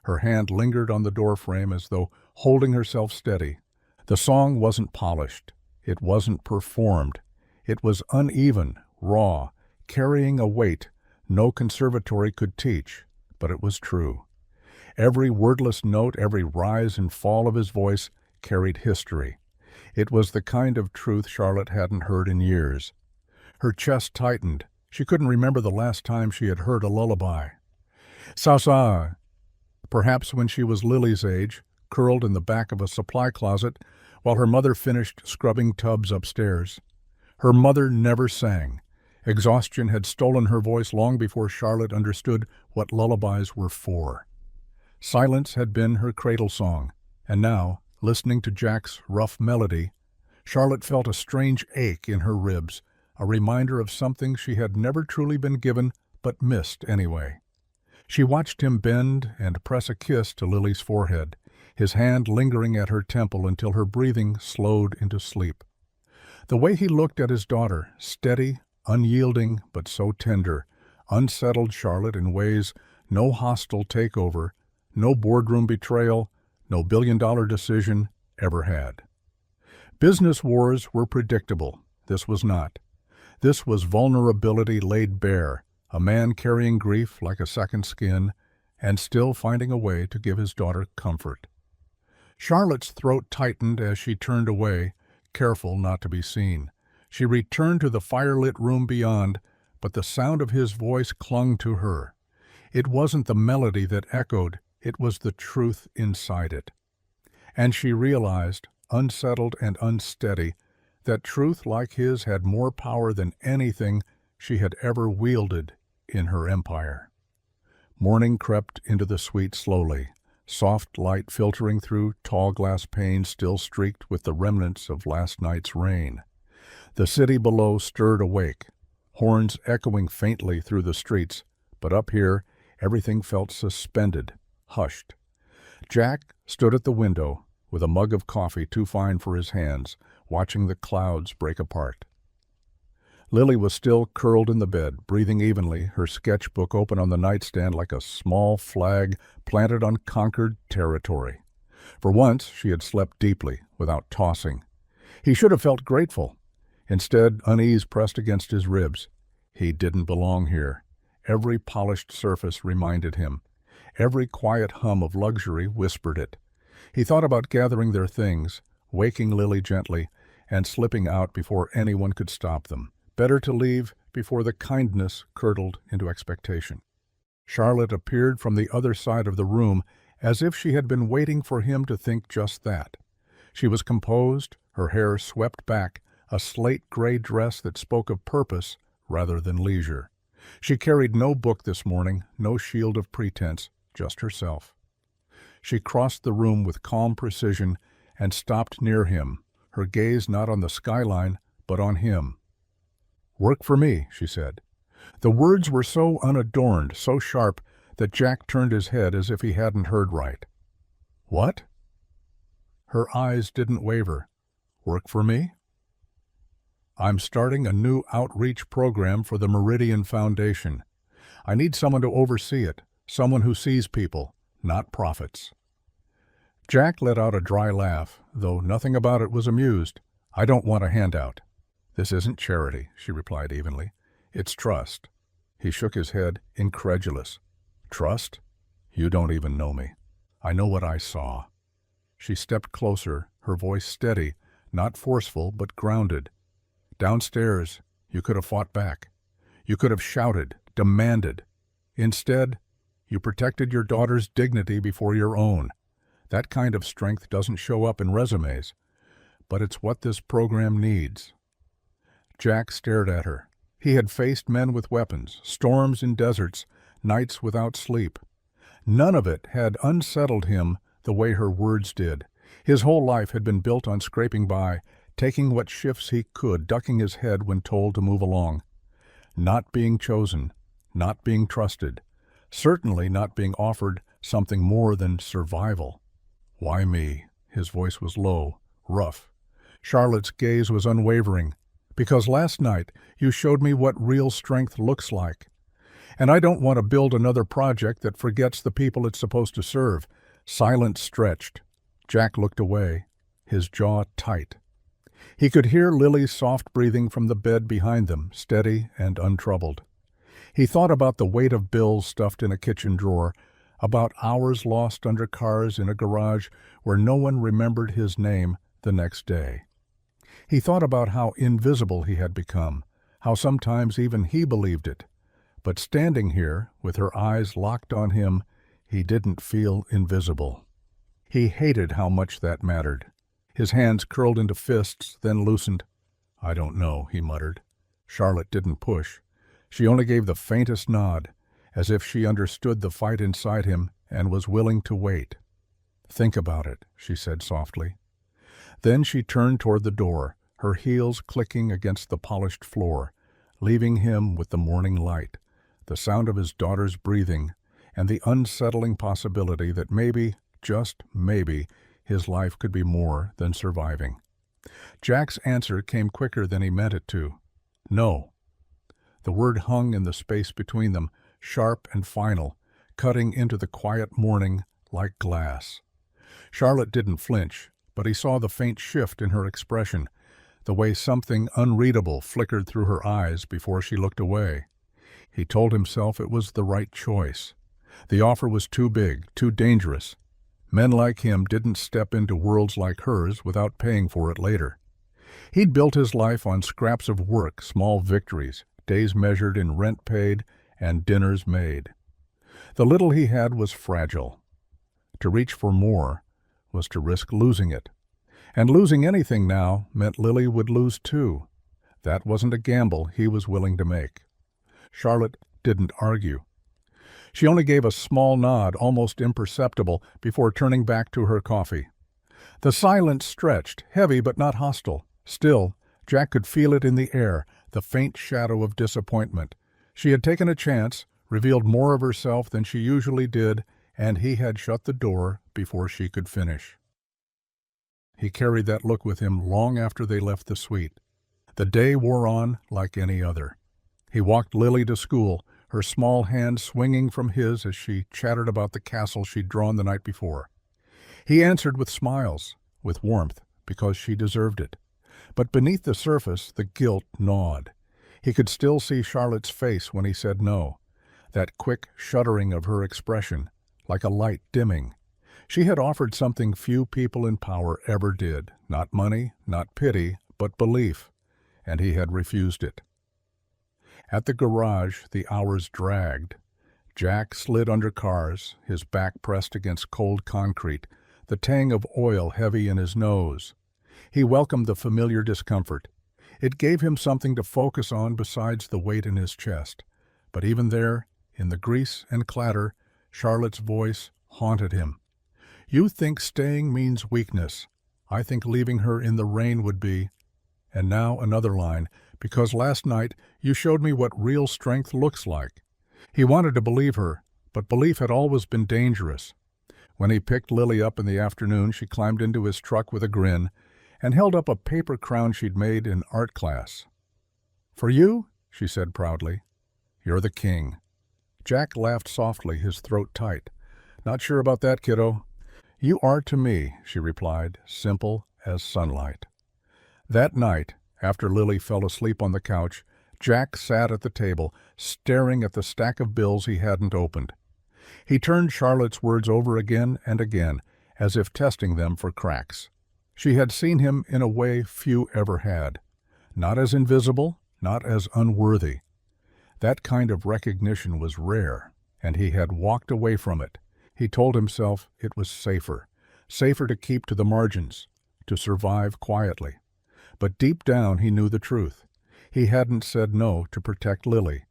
Her hand lingered on the doorframe as though holding herself steady. The song wasn't polished. It wasn't performed. It was uneven, raw, carrying a weight no conservatory could teach, but it was true. Every wordless note, every rise and fall of his voice carried history. It was the kind of truth Charlotte hadn't heard in years. Her chest tightened. She couldn't remember the last time she had heard a lullaby. Sa-sa. Perhaps when she was Lily's age, curled in the back of a supply closet, while her mother finished scrubbing tubs upstairs. Her mother never sang. Exhaustion had stolen her voice long before Charlotte understood what lullabies were for. Silence had been her cradle song, and now, listening to Jack's rough melody, Charlotte felt a strange ache in her ribs, a reminder of something she had never truly been given but missed anyway. She watched him bend and press a kiss to Lily's forehead, his hand lingering at her temple until her breathing slowed into sleep. The way he looked at his daughter, steady, unyielding, but so tender, unsettled Charlotte in ways no hostile takeover, no boardroom betrayal, no billion-dollar decision ever had. Business wars were predictable. This was not. This was vulnerability laid bare, a man carrying grief like a second skin, and still finding a way to give his daughter comfort. Charlotte's throat tightened as she turned away, careful not to be seen. She returned to the firelit room beyond, but the sound of his voice clung to her. It wasn't the melody that echoed, it was the truth inside it. And she realized, unsettled and unsteady, that truth like his had more power than anything she had ever wielded in her empire. Morning crept into the suite slowly, soft light filtering through tall glass panes still streaked with the remnants of last night's rain. The city below stirred awake, horns echoing faintly through the streets, but up here everything felt suspended, hushed. Jack stood at the window, with a mug of coffee too fine for his hands, watching the clouds break apart. Lily was still curled in the bed, breathing evenly, her sketchbook open on the nightstand like a small flag planted on conquered territory. For once she had slept deeply, without tossing. He should have felt grateful. Instead, unease pressed against his ribs. He didn't belong here. Every polished surface reminded him. Every quiet hum of luxury whispered it. He thought about gathering their things, waking Lily gently, and slipping out before anyone could stop them. Better to leave before the kindness curdled into expectation. Charlotte appeared from the other side of the room as if she had been waiting for him to think just that. She was composed, her hair swept back, a slate-gray dress that spoke of purpose rather than leisure. She carried no book this morning, no shield of pretense, just herself. She crossed the room with calm precision and stopped near him, her gaze not on the skyline, but on him. "Work for me," she said. The words were so unadorned, so sharp, that Jack turned his head as if he hadn't heard right. "What?" Her eyes didn't waver. "Work for me?" "I'm starting a new outreach program for the Meridian Foundation. I need someone to oversee it, someone who sees people, not profits." Jack let out a dry laugh, though nothing about it was amused. "I don't want a handout." "This isn't charity," she replied evenly. "It's trust." He shook his head, incredulous. "Trust? You don't even know me. I know what I saw." She stepped closer, her voice steady, not forceful but grounded. "Downstairs, you could have fought back. You could have shouted, demanded. Instead, you protected your daughter's dignity before your own. That kind of strength doesn't show up in resumes, but it's what this program needs." Jack stared at her. He had faced men with weapons, storms in deserts, nights without sleep. None of it had unsettled him the way her words did. His whole life had been built on scraping by, taking what shifts he could, ducking his head when told to move along. Not being chosen, not being trusted, certainly not being offered something more than survival. "Why me?" His voice was low, rough. Charlotte's gaze was unwavering. "Because last night you showed me what real strength looks like. And I don't want to build another project that forgets the people it's supposed to serve." Silence stretched. Jack looked away, his jaw tight. He could hear Lily's soft breathing from the bed behind them, steady and untroubled. He thought about the weight of bills stuffed in a kitchen drawer, about hours lost under cars in a garage where no one remembered his name the next day. He thought about how invisible he had become, how sometimes even he believed it. But standing here, with her eyes locked on him, he didn't feel invisible. He hated how much that mattered. His hands curled into fists, then loosened. "I don't know," he muttered. Charlotte didn't push. She only gave the faintest nod, as if she understood the fight inside him and was willing to wait. "Think about it," she said softly. Then she turned toward the door, her heels clicking against the polished floor, leaving him with the morning light, the sound of his daughter's breathing, and the unsettling possibility that maybe, just maybe, his life could be more than surviving. Jack's answer came quicker than he meant it to. No. The word hung in the space between them, sharp and final, cutting into the quiet morning like glass. Charlotte didn't flinch, but he saw the faint shift in her expression, the way something unreadable flickered through her eyes before she looked away. He told himself it was the right choice. The offer was too big, too dangerous. Men like him didn't step into worlds like hers without paying for it later. He'd built his life on scraps of work, small victories, days measured in rent paid and dinners made. The little he had was fragile. To reach for more was to risk losing it. And losing anything now meant Lily would lose too. That wasn't a gamble he was willing to make. Charlotte didn't argue. She only gave a small nod, almost imperceptible, before turning back to her coffee. The silence stretched, heavy but not hostile. Still, Jack could feel it in the air, the faint shadow of disappointment. She had taken a chance, revealed more of herself than she usually did, and he had shut the door before she could finish. He carried that look with him long after they left the suite. The day wore on like any other. He walked Lily to school, her small hand swinging from his as she chattered about the castle she'd drawn the night before. He answered with smiles, with warmth, because she deserved it. But beneath the surface, the guilt gnawed. He could still see Charlotte's face when he said no, that quick shuddering of her expression, like a light dimming. She had offered something few people in power ever did, not money, not pity, but belief, and he had refused it. At the garage, the hours dragged. Jack slid under cars, his back pressed against cold concrete, the tang of oil heavy in his nose. He welcomed the familiar discomfort. It gave him something to focus on besides the weight in his chest. But even there, in the grease and clatter, Charlotte's voice haunted him. "You think staying means weakness. I think leaving her in the rain would be." And now another line, "because last night you showed me what real strength looks like." He wanted to believe her, but belief had always been dangerous. When he picked Lily up in the afternoon, she climbed into his truck with a grin and held up a paper crown she'd made in art class. "For you?" she said proudly. "You're the king." Jack laughed softly, his throat tight. "Not sure about that, kiddo." "You are to me," she replied, simple as sunlight. That night, after Lily fell asleep on the couch, Jack sat at the table, staring at the stack of bills he hadn't opened. He turned Charlotte's words over again and again, as if testing them for cracks. She had seen him in a way few ever had. Not as invisible, not as unworthy. That kind of recognition was rare, and he had walked away from it. He told himself it was safer to keep to the margins, to survive quietly. But deep down he knew the truth. He hadn't said no to protect Lily.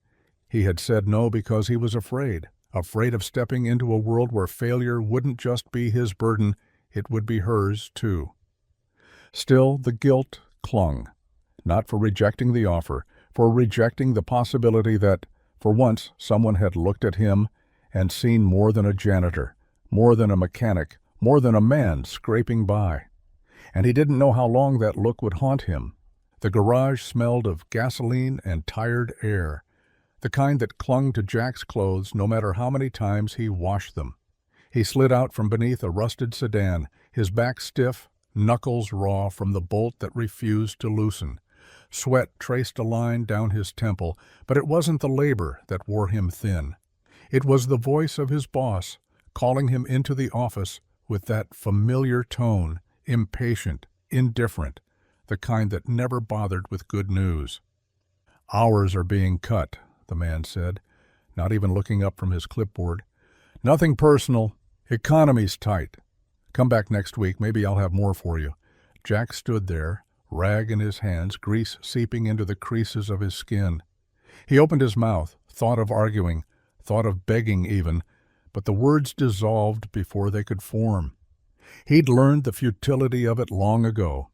He had said no because he was afraid of stepping into a world where failure wouldn't just be his burden, it would be hers too. Still, the guilt clung, not for rejecting the offer, for rejecting the possibility that, for once, someone had looked at him and seen more than a janitor, more than a mechanic, more than a man scraping by. And he didn't know how long that look would haunt him. The garage smelled of gasoline and tired air, the kind that clung to Jack's clothes no matter how many times he washed them. He slid out from beneath a rusted sedan, his back stiff, knuckles raw from the bolt that refused to loosen. Sweat traced a line down his temple, but it wasn't the labor that wore him thin. It was the voice of his boss, calling him into the office with that familiar tone, impatient, indifferent, the kind that never bothered with good news. "Hours are being cut," the man said, not even looking up from his clipboard. "Nothing personal. Economy's tight. Come back next week. Maybe I'll have more for you." Jack stood there, rag in his hands, grease seeping into the creases of his skin. He opened his mouth, thought of arguing, thought of begging even, but the words dissolved before they could form. He'd learned the futility of it long ago.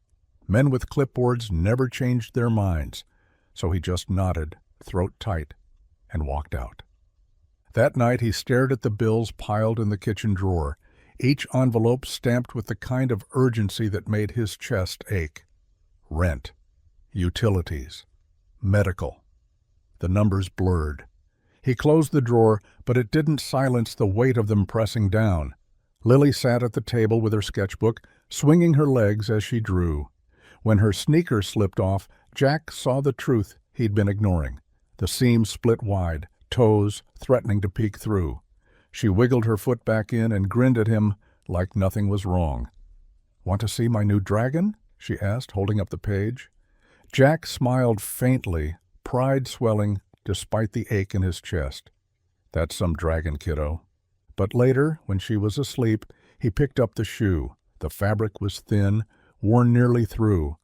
Men with clipboards never changed their minds, so he just nodded, throat tight, and walked out. That night he stared at the bills piled in the kitchen drawer, each envelope stamped with the kind of urgency that made his chest ache. Rent, utilities, medical. The numbers blurred. He closed the drawer, but it didn't silence the weight of them pressing down. Lily sat at the table with her sketchbook, swinging her legs as she drew. When her sneaker slipped off, Jack saw the truth he'd been ignoring. The seam split wide, toes threatening to peek through. She wiggled her foot back in and grinned at him like nothing was wrong. "Want to see my new dragon?" she asked, holding up the page. Jack smiled faintly, pride swelling despite the ache in his chest. "That's some dragon, kiddo." But later, when she was asleep, he picked up the shoe. The fabric was thin, worn nearly through.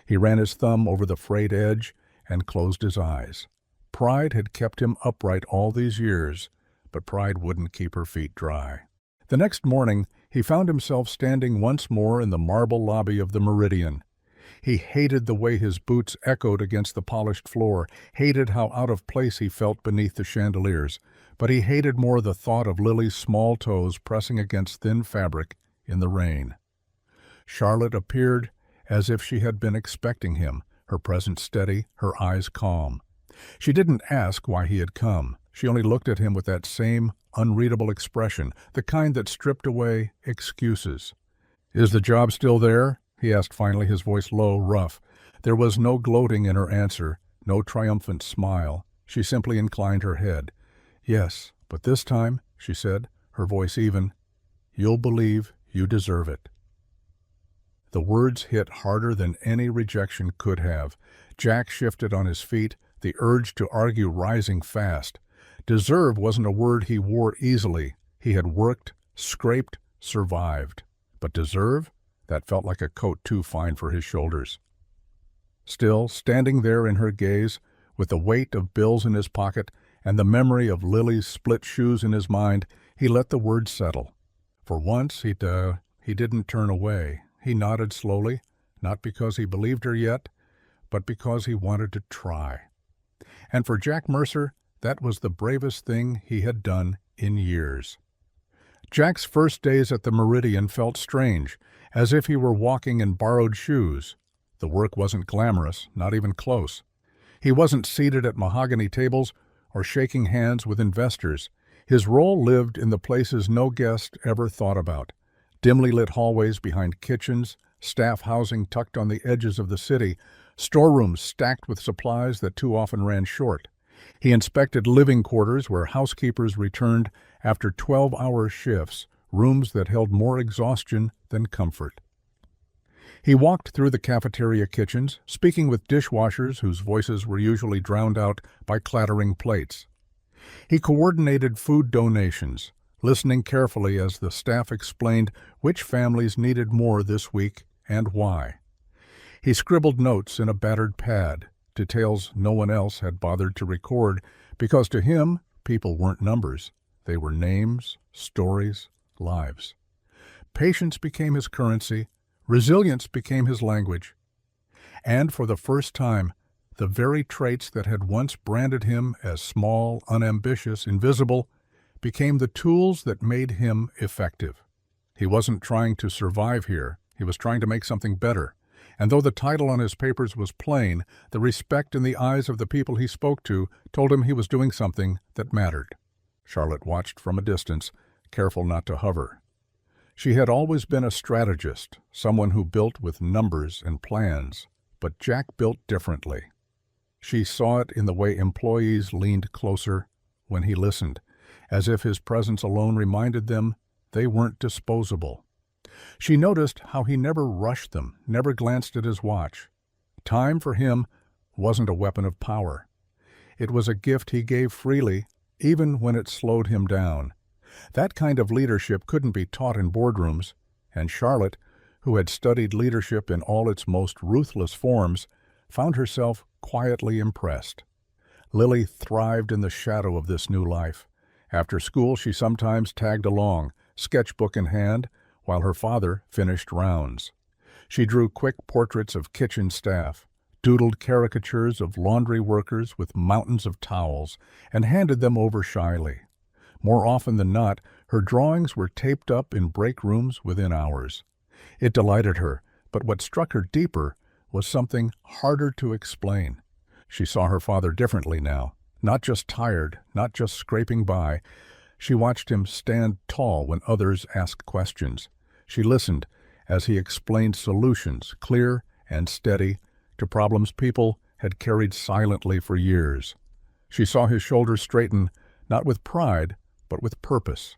He ran his thumb over the frayed edge and closed his eyes. Pride had kept him upright all these years, but pride wouldn't keep her feet dry. The next morning, he found himself standing once more in the marble lobby of the Meridian. He hated the way his boots echoed against the polished floor, hated how out of place he felt beneath the chandeliers, but he hated more the thought of Lily's small toes pressing against thin fabric in the rain. Charlotte appeared as if she had been expecting him, her presence steady, her eyes calm. She didn't ask why he had come. She only looked at him with that same unreadable expression, the kind that stripped away excuses. "Is the job still there?" he asked finally, his voice low, rough. There was no gloating in her answer, no triumphant smile. She simply inclined her head. "Yes, but this time," she said, her voice even, "you'll believe you deserve it." The words hit harder than any rejection could have. Jack shifted on his feet, the urge to argue rising fast. Deserve wasn't a word he wore easily. He had worked, scraped, survived. But deserve? That felt like a coat too fine for his shoulders. Still, standing there in her gaze, with the weight of bills in his pocket and the memory of Lily's split shoes in his mind, he let the words settle. For once, he didn't turn away. He nodded slowly, not because he believed her yet, but because he wanted to try. And for Jack Mercer, that was the bravest thing he had done in years. Jack's first days at the Meridian felt strange, as if he were walking in borrowed shoes. The work wasn't glamorous, not even close. He wasn't seated at mahogany tables or shaking hands with investors. His role lived in the places no guest ever thought about. Dimly lit hallways behind kitchens, staff housing tucked on the edges of the city, storerooms stacked with supplies that too often ran short. He inspected living quarters where housekeepers returned after 12-hour shifts, rooms that held more exhaustion than comfort. He walked through the cafeteria kitchens, speaking with dishwashers whose voices were usually drowned out by clattering plates. He coordinated food donations, listening carefully as the staff explained which families needed more this week and why. He scribbled notes in a battered pad, details no one else had bothered to record, because to him, people weren't numbers. They were names, stories, lives. Patience became his currency, resilience became his language. And for the first time, the very traits that had once branded him as small, unambitious, invisible, became the tools that made him effective. He wasn't trying to survive here. He was trying to make something better. And though the title on his papers was plain, the respect in the eyes of the people he spoke to told him he was doing something that mattered. Charlotte watched from a distance, careful not to hover. She had always been a strategist, someone who built with numbers and plans, but Jack built differently. She saw it in the way employees leaned closer when he listened, as if his presence alone reminded them they weren't disposable. She noticed how he never rushed them, never glanced at his watch. Time for him wasn't a weapon of power. It was a gift he gave freely, even when it slowed him down. That kind of leadership couldn't be taught in boardrooms, and Charlotte, who had studied leadership in all its most ruthless forms, found herself quietly impressed. Lily thrived in the shadow of this new life. After school, she sometimes tagged along, sketchbook in hand, while her father finished rounds. She drew quick portraits of kitchen staff, doodled caricatures of laundry workers with mountains of towels, and handed them over shyly. More often than not, her drawings were taped up in break rooms within hours. It delighted her, but what struck her deeper was something harder to explain. She saw her father differently now, not just tired, not just scraping by. She watched him stand tall when others asked questions. She listened as he explained solutions, clear and steady, to problems people had carried silently for years. She saw his shoulders straighten, not with pride, but with purpose.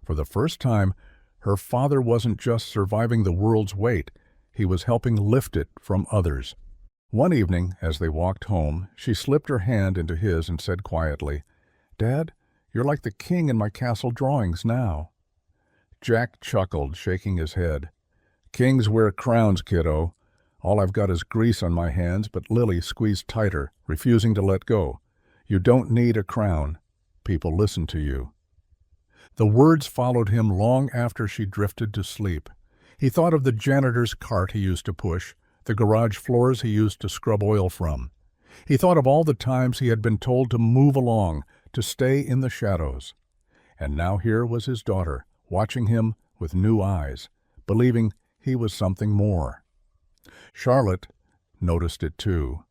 For the first time, her father wasn't just surviving the world's weight, he was helping lift it from others. One evening, as they walked home, she slipped her hand into his and said quietly, "Dad, you're like the king in my castle drawings now." Jack chuckled, shaking his head. "Kings wear crowns, kiddo. All I've got is grease on my hands," but Lily squeezed tighter, refusing to let go. "You don't need a crown. People listen to you." The words followed him long after she drifted to sleep. He thought of the janitor's cart he used to push, the garage floors he used to scrub oil from. He thought of all the times he had been told to move along, to stay in the shadows. And now here was his daughter, watching him with new eyes, believing he was something more. Charlotte noticed it too.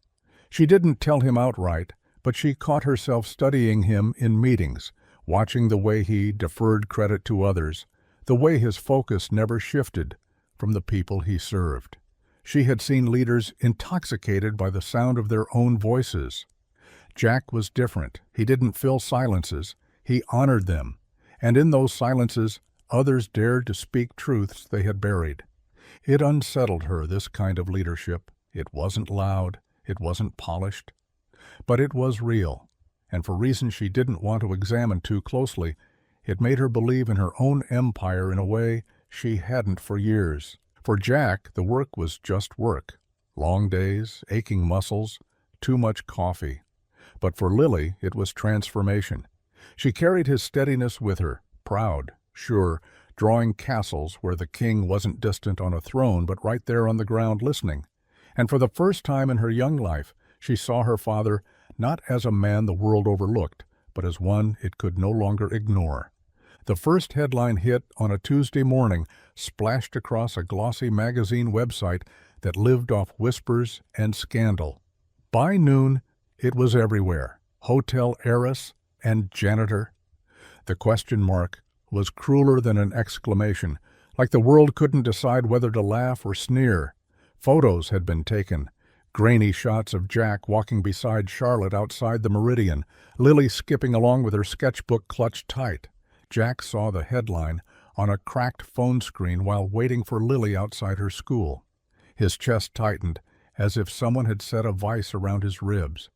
She didn't tell him outright, but she caught herself studying him in meetings, watching the way he deferred credit to others, the way his focus never shifted from the people he served. She had seen leaders intoxicated by the sound of their own voices. Jack was different. He didn't fill silences. He honored them. And in those silences, others dared to speak truths they had buried. It unsettled her, this kind of leadership. It wasn't loud. It wasn't polished. But it was real. And for reasons she didn't want to examine too closely, it made her believe in her own empire in a way she hadn't for years. For Jack, the work was just work. Long days, aching muscles, too much coffee. But for Lily, it was transformation. She carried his steadiness with her, proud, sure, drawing castles where the king wasn't distant on a throne but right there on the ground listening. And for the first time in her young life, she saw her father not as a man the world overlooked, but as one it could no longer ignore. The first headline hit on a Tuesday morning splashed across a glossy magazine website that lived off whispers and scandal. By noon, it was everywhere. Hotel heiress and janitor. The question mark was crueler than an exclamation, like the world couldn't decide whether to laugh or sneer. Photos had been taken. Grainy shots of Jack walking beside Charlotte outside the Meridian, Lily skipping along with her sketchbook clutched tight. Jack saw the headline on a cracked phone screen while waiting for Lily outside her school. His chest tightened, as if someone had set a vise around his ribs.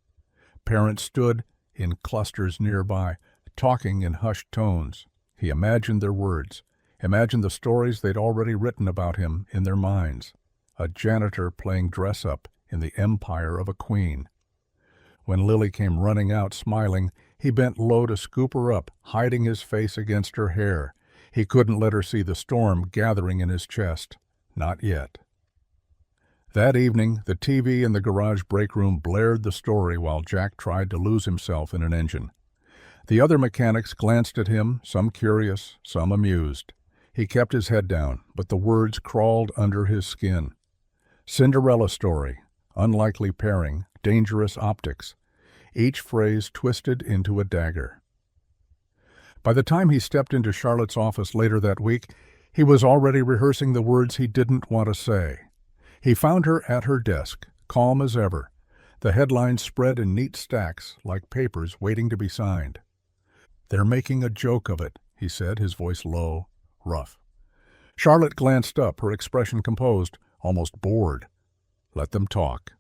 Parents stood in clusters nearby, talking in hushed tones. He imagined their words, imagined the stories they'd already written about him in their minds. A janitor playing dress-up in the empire of a queen. When Lily came running out smiling, he bent low to scoop her up, hiding his face against her hair. He couldn't let her see the storm gathering in his chest. Not yet. That evening, the TV in the garage break room blared the story while Jack tried to lose himself in an engine. The other mechanics glanced at him, some curious, some amused. He kept his head down, but the words crawled under his skin. Cinderella story, unlikely pairing, dangerous optics. Each phrase twisted into a dagger. By the time he stepped into Charlotte's office later that week, he was already rehearsing the words he didn't want to say. He found her at her desk, calm as ever, the headlines spread in neat stacks like papers waiting to be signed. "They're making a joke of it," he said, his voice low, rough. Charlotte glanced up, her expression composed, almost bored. "Let them talk."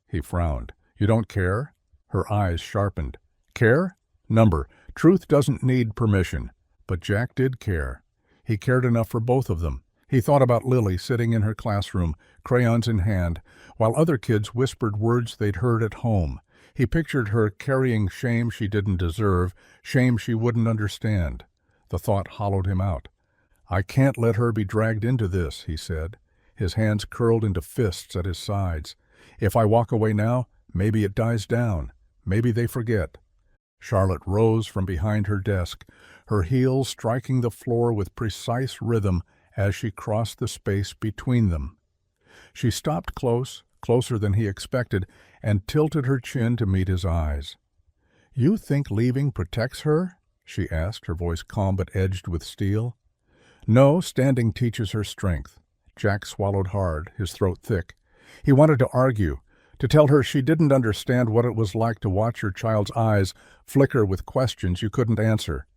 He frowned. "You don't care?" Her eyes sharpened. "Care? Number. Truth doesn't need permission." But Jack did care. He cared enough for both of them. He thought about Lily sitting in her classroom, crayons in hand, while other kids whispered words they'd heard at home. He pictured her carrying shame she didn't deserve, shame she wouldn't understand. The thought hollowed him out. "I can't let her be dragged into this," he said. His hands curled into fists at his sides. "If I walk away now, maybe it dies down. Maybe they forget." Charlotte rose from behind her desk, her heels striking the floor with precise rhythm as she crossed the space between them. She stopped closer than he expected, and tilted her chin to meet his eyes. "You think leaving protects her?" she asked, her voice calm but edged with steel. "No, standing teaches her strength." Jack swallowed hard, his throat thick. He wanted to argue, to tell her she didn't understand what it was like to watch your child's eyes flicker with questions you couldn't answer.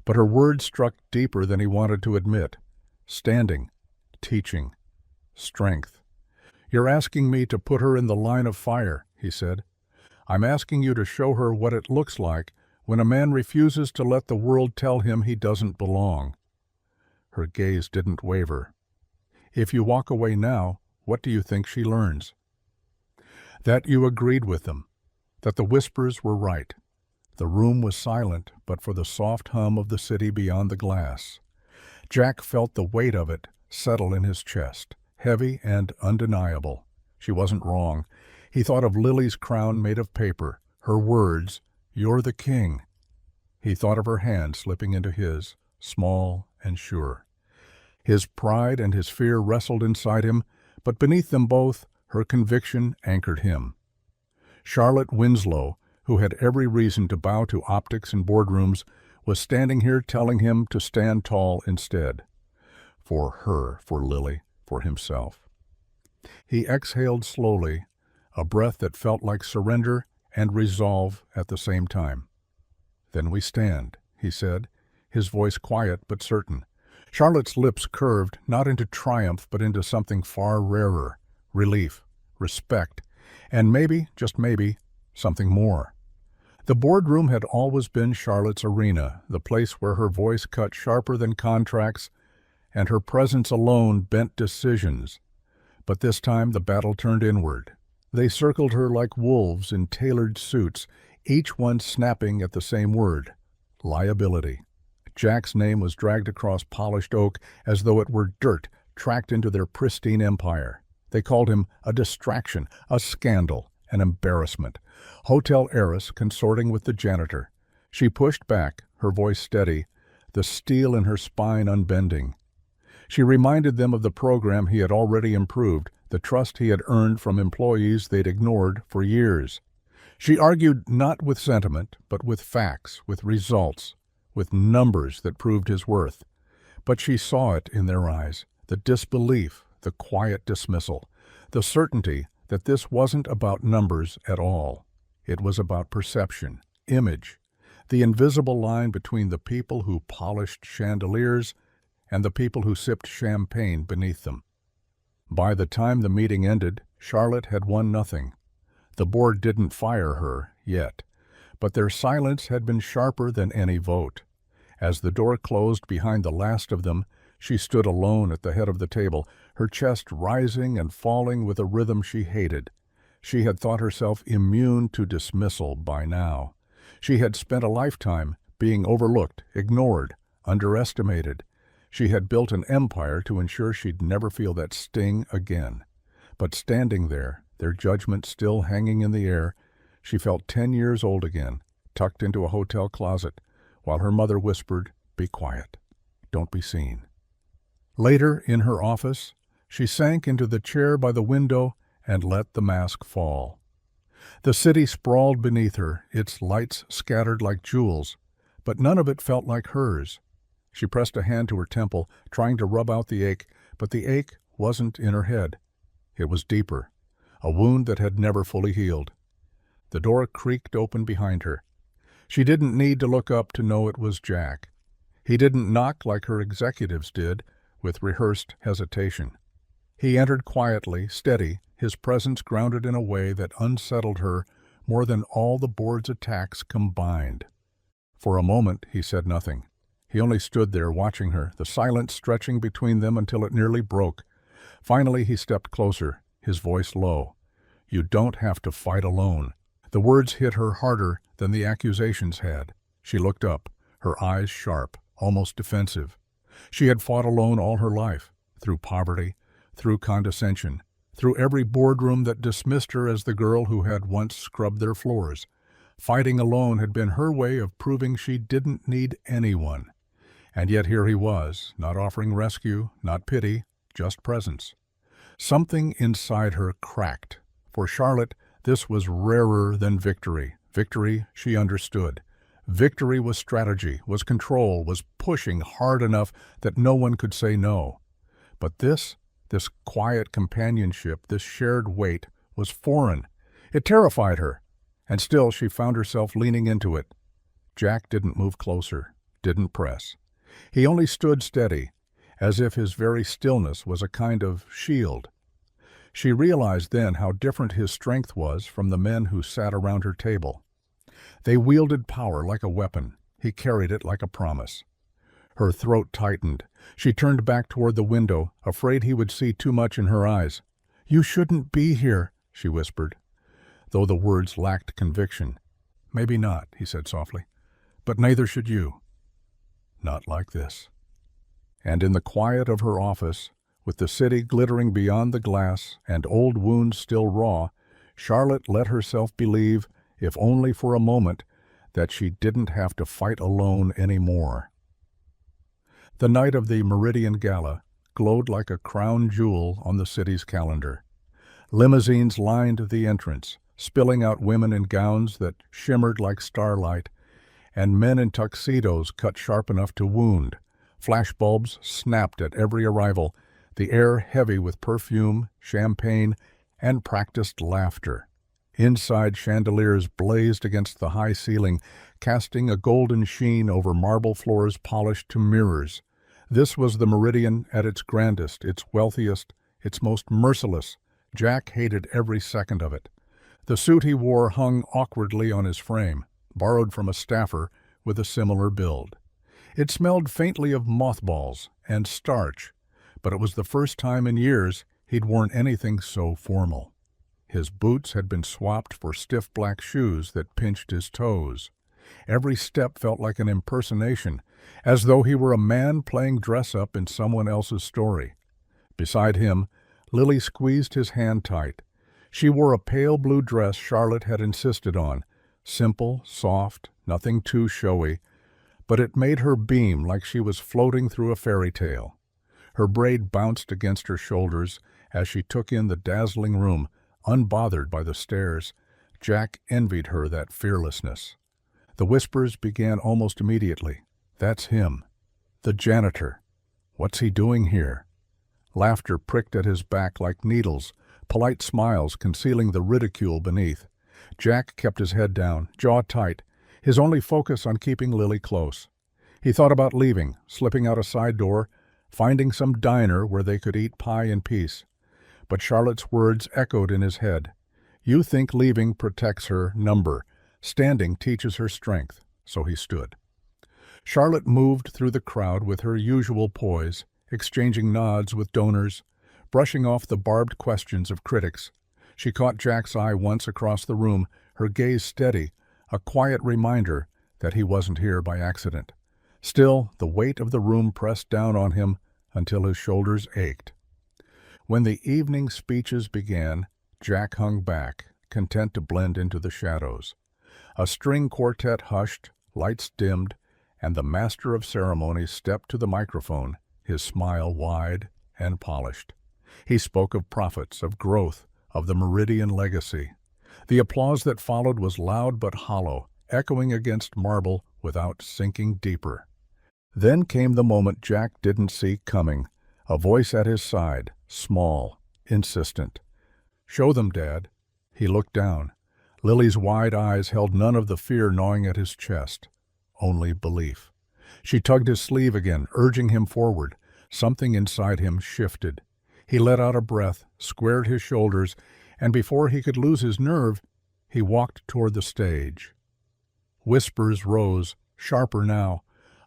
But her words struck deeper than he wanted to admit. Standing, teaching, strength. "You're asking me to put her in the line of fire," he said. "I'm asking you to show her what it looks like when a man refuses to let the world tell him he doesn't belong." Her gaze didn't waver. "If you walk away now, what do you think she learns?" "That you agreed with them, that the whispers were right." The room was silent but for the soft hum of the city beyond the glass. Jack felt the weight of it settle in his chest, heavy and undeniable. She wasn't wrong. He thought of Lily's crown made of paper, her words, "You're the king." He thought of her hand slipping into his, small and sure. His pride and his fear wrestled inside him, but beneath them both, her conviction anchored him. Charlotte Winslow, who had every reason to bow to optics in boardrooms, was standing here telling him to stand tall instead. For her, for Lily, for himself. He exhaled slowly, a breath that felt like surrender and resolve at the same time. "Then we stand," he said, his voice quiet but certain. Charlotte's lips curved, not into triumph but into something far rarer, relief, respect, and maybe, just maybe, something more. The boardroom had always been Charlotte's arena, the place where her voice cut sharper than contracts, and her presence alone bent decisions. But this time the battle turned inward. They circled her like wolves in tailored suits, each one snapping at the same word, liability. Jack's name was dragged across polished oak as though it were dirt tracked into their pristine empire. They called him a distraction, a scandal, an embarrassment. Hotel heiress consorting with the janitor. She pushed back, her voice steady, the steel in her spine unbending. She reminded them of the program he had already improved, the trust he had earned from employees they'd ignored for years. She argued not with sentiment, but with facts, with results, with numbers that proved his worth. But she saw it in their eyes, the disbelief, the quiet dismissal, the certainty that this wasn't about numbers at all. It was about perception, image, the invisible line between the people who polished chandeliers and the people who sipped champagne beneath them. By the time the meeting ended, Charlotte had won nothing. The board didn't fire her, yet, but their silence had been sharper than any vote. As the door closed behind the last of them, she stood alone at the head of the table, her chest rising and falling with a rhythm she hated. She had thought herself immune to dismissal by now. She had spent a lifetime being overlooked, ignored, underestimated. She had built an empire to ensure she'd never feel that sting again. But standing there, their judgment still hanging in the air, she felt 10 years old again, tucked into a hotel closet, while her mother whispered, "Be quiet. Don't be seen." Later, in her office, she sank into the chair by the window and let the mask fall. The city sprawled beneath her, its lights scattered like jewels, but none of it felt like hers. She pressed a hand to her temple, trying to rub out the ache, but the ache wasn't in her head. It was deeper, a wound that had never fully healed. The door creaked open behind her. She didn't need to look up to know it was Jack. He didn't knock like her executives did, with rehearsed hesitation. He entered quietly, steady, his presence grounded in a way that unsettled her more than all the board's attacks combined. For a moment he said nothing. He only stood there watching her, the silence stretching between them until it nearly broke. Finally he stepped closer, his voice low. "You don't have to fight alone." The words hit her harder than the accusations had. She looked up, her eyes sharp, almost defensive. She had fought alone all her life, through poverty, through condescension, through every boardroom that dismissed her as the girl who had once scrubbed their floors. Fighting alone had been her way of proving she didn't need anyone. And yet here he was, not offering rescue, not pity, just presence. Something inside her cracked. For Charlotte, this was rarer than victory. Victory, she understood. Victory was strategy, was control, was pushing hard enough that no one could say no. But this quiet companionship, this shared weight, was foreign. It terrified her, and still she found herself leaning into it. Jack didn't move closer, didn't press. He only stood steady, as if his very stillness was a kind of shield. She realized then how different his strength was from the men who sat around her table. They wielded power like a weapon. He carried it like a promise. Her throat tightened. She turned back toward the window, afraid he would see too much in her eyes. "You shouldn't be here," she whispered, though the words lacked conviction. "Maybe not," he said softly, "but neither should you. Not like this." And in the quiet of her office, with the city glittering beyond the glass and old wounds still raw, Charlotte let herself believe, if only for a moment, that she didn't have to fight alone anymore. The night of the Meridian Gala glowed like a crown jewel on the city's calendar. Limousines lined the entrance, spilling out women in gowns that shimmered like starlight, and men in tuxedos cut sharp enough to wound. Flashbulbs snapped at every arrival, the air heavy with perfume, champagne, and practiced laughter. Inside, chandeliers blazed against the high ceiling, casting a golden sheen over marble floors polished to mirrors. This was the Meridian at its grandest, its wealthiest, its most merciless. Jack hated every second of it. The suit he wore hung awkwardly on his frame, borrowed from a staffer with a similar build. It smelled faintly of mothballs and starch, but it was the first time in years he'd worn anything so formal. His boots had been swapped for stiff black shoes that pinched his toes. Every step felt like an impersonation, as though he were a man playing dress-up in someone else's story. Beside him, Lily squeezed his hand tight. She wore a pale blue dress Charlotte had insisted on, simple, soft, nothing too showy, but it made her beam like she was floating through a fairy tale. Her braid bounced against her shoulders as she took in the dazzling room, unbothered by the stairs. Jack envied her that fearlessness. The whispers began almost immediately. "That's him. The janitor. What's he doing here?" Laughter pricked at his back like needles, polite smiles concealing the ridicule beneath. Jack kept his head down, jaw tight, his only focus on keeping Lily close. He thought about leaving, slipping out a side door, finding some diner where they could eat pie in peace. But Charlotte's words echoed in his head. "You think leaving protects her number. Standing teaches her strength." So he stood. Charlotte moved through the crowd with her usual poise, exchanging nods with donors, brushing off the barbed questions of critics. She caught Jack's eye once across the room, her gaze steady, a quiet reminder that he wasn't here by accident. Still, the weight of the room pressed down on him until his shoulders ached. When the evening speeches began, Jack hung back, content to blend into the shadows. A string quartet hushed, lights dimmed, and the master of ceremonies stepped to the microphone, his smile wide and polished. He spoke of profits, of growth, of the Meridian legacy. The applause that followed was loud but hollow, echoing against marble without sinking deeper. Then came the moment Jack didn't see coming, a voice at his side, small, insistent. "Show them, Dad." He looked down. Lily's wide eyes held none of the fear gnawing at his chest, only belief. She tugged his sleeve again, urging him forward. Something inside him shifted. He let out a breath, squared his shoulders, and before he could lose his nerve, he walked toward the stage. Whispers rose, sharper now.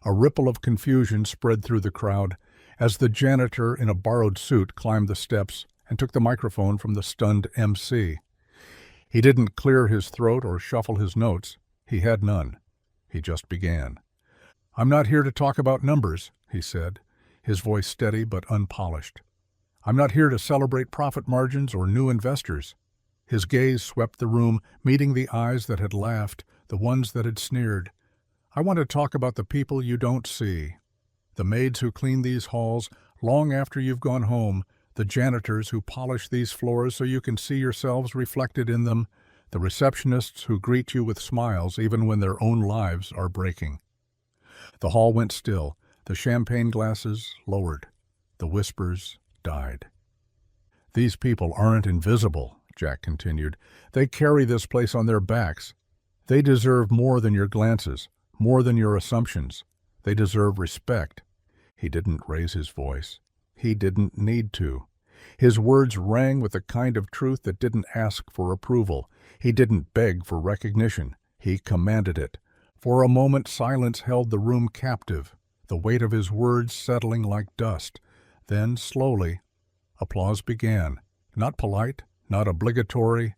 A ripple of confusion spread through the crowd as the janitor in a borrowed suit climbed the steps and took the microphone from the stunned MC. He didn't clear his throat or shuffle his notes. He had none. He just began. "I'm not here to talk about numbers," he said, his voice steady but unpolished. "I'm not here to celebrate profit margins or new investors." His gaze swept the room, meeting the eyes that had laughed, the ones that had sneered. "I want to talk about the people you don't see. The maids who clean these halls long after you've gone home, the janitors who polish these floors so you can see yourselves reflected in them, the receptionists who greet you with smiles even when their own lives are breaking." The hall went still. The champagne glasses lowered. The whispers died. "These people aren't invisible," Jack continued. "They carry this place on their backs. They deserve more than your glances, more than your assumptions. They deserve respect." He didn't raise his voice. He didn't need to. His words rang with the kind of truth that didn't ask for approval. He didn't beg for recognition. He commanded it. For a moment silence held the room captive, the weight of his words settling like dust. Then, slowly, applause began. Not polite, not obligatory,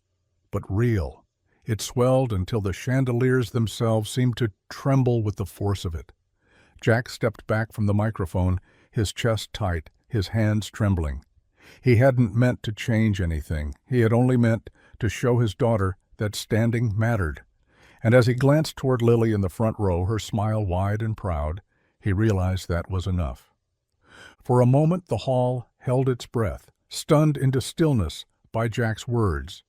but real. It swelled until the chandeliers themselves seemed to tremble with the force of it. Jack stepped back from the microphone, his chest tight, his hands trembling. He hadn't meant to change anything. He had only meant to show his daughter that standing mattered. And as he glanced toward Lily in the front row, her smile wide and proud, he realized that was enough. For a moment the hall held its breath, stunned into stillness by Jack's words.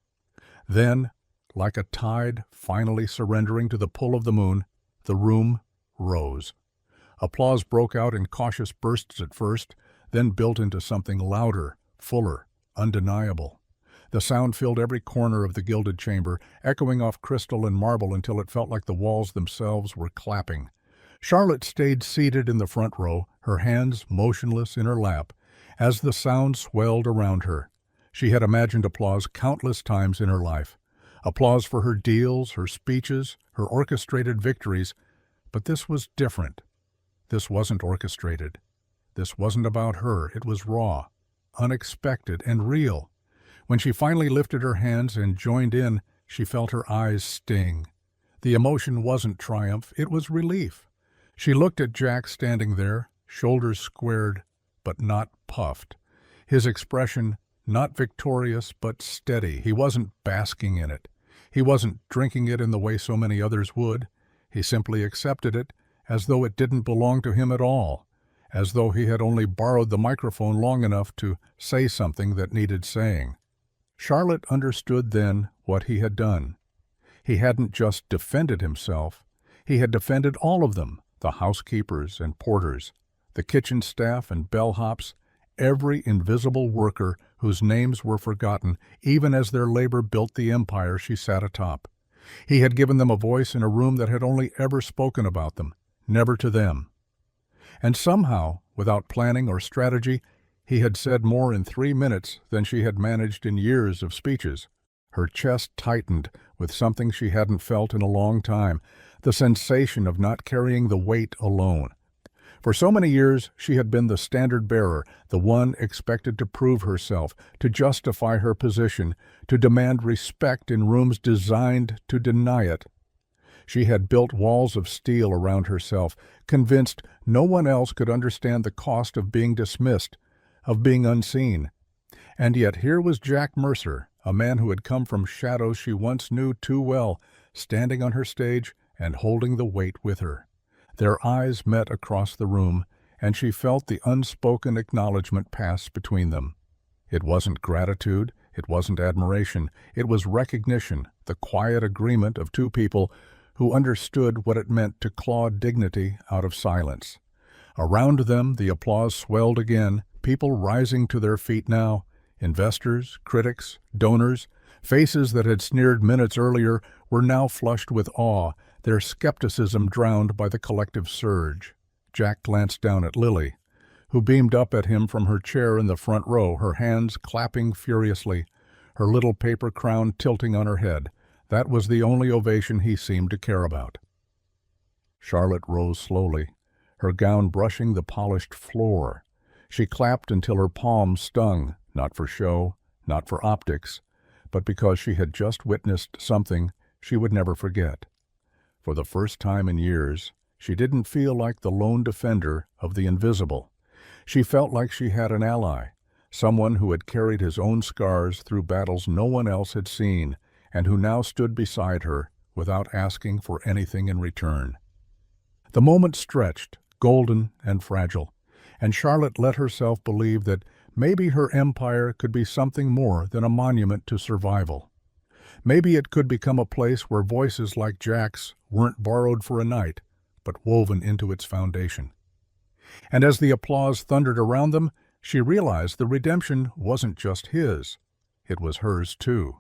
Then, like a tide finally surrendering to the pull of the moon, the room rose. Applause broke out in cautious bursts at first, then built into something louder, fuller, undeniable. The sound filled every corner of the gilded chamber, echoing off crystal and marble until it felt like the walls themselves were clapping. Charlotte stayed seated in the front row, her hands motionless in her lap, as the sound swelled around her. She had imagined applause countless times in her life. Applause for her deals, her speeches, her orchestrated victories. But this was different. This wasn't orchestrated. This wasn't about her. It was raw, unexpected, and real. When she finally lifted her hands and joined in, she felt her eyes sting. The emotion wasn't triumph, it was relief. She looked at Jack standing there, shoulders squared, but not puffed. His expression not victorious, but steady. He wasn't basking in it. He wasn't drinking it in the way so many others would. He simply accepted it as though it didn't belong to him at all, as though he had only borrowed the microphone long enough to say something that needed saying. Charlotte understood then what he had done. He hadn't just defended himself. He had defended all of them, the housekeepers and porters, the kitchen staff and bellhops, every invisible worker whose names were forgotten even as their labor built the empire she sat atop. He had given them a voice in a room that had only ever spoken about them, never to them. And somehow, without planning or strategy, he had said more in 3 minutes than she had managed in years of speeches. Her chest tightened with something she hadn't felt in a long time, the sensation of not carrying the weight alone. For so many years she had been the standard bearer, the one expected to prove herself, to justify her position, to demand respect in rooms designed to deny it. She had built walls of steel around herself, convinced no one else could understand the cost of being dismissed, of being unseen. And yet here was Jack Mercer, a man who had come from shadows she once knew too well, standing on her stage and holding the weight with her. Their eyes met across the room, and she felt the unspoken acknowledgment pass between them. It wasn't gratitude, it wasn't admiration, it was recognition, the quiet agreement of two people who understood what it meant to claw dignity out of silence. Around them the applause swelled again, people rising to their feet now, investors, critics, donors. Faces that had sneered minutes earlier were now flushed with awe, their skepticism drowned by the collective surge. Jack glanced down at Lily, who beamed up at him from her chair in the front row, her hands clapping furiously, her little paper crown tilting on her head. That was the only ovation he seemed to care about. Charlotte rose slowly, her gown brushing the polished floor. She clapped until her palms stung, not for show, not for optics, but because she had just witnessed something she would never forget. For the first time in years, she didn't feel like the lone defender of the invisible. She felt like she had an ally, someone who had carried his own scars through battles no one else had seen, and who now stood beside her without asking for anything in return. The moment stretched, golden and fragile, and Charlotte let herself believe that maybe her empire could be something more than a monument to survival. Maybe it could become a place where voices like Jack's weren't borrowed for a night, but woven into its foundation. And as the applause thundered around them, she realized the redemption wasn't just his, it was hers too.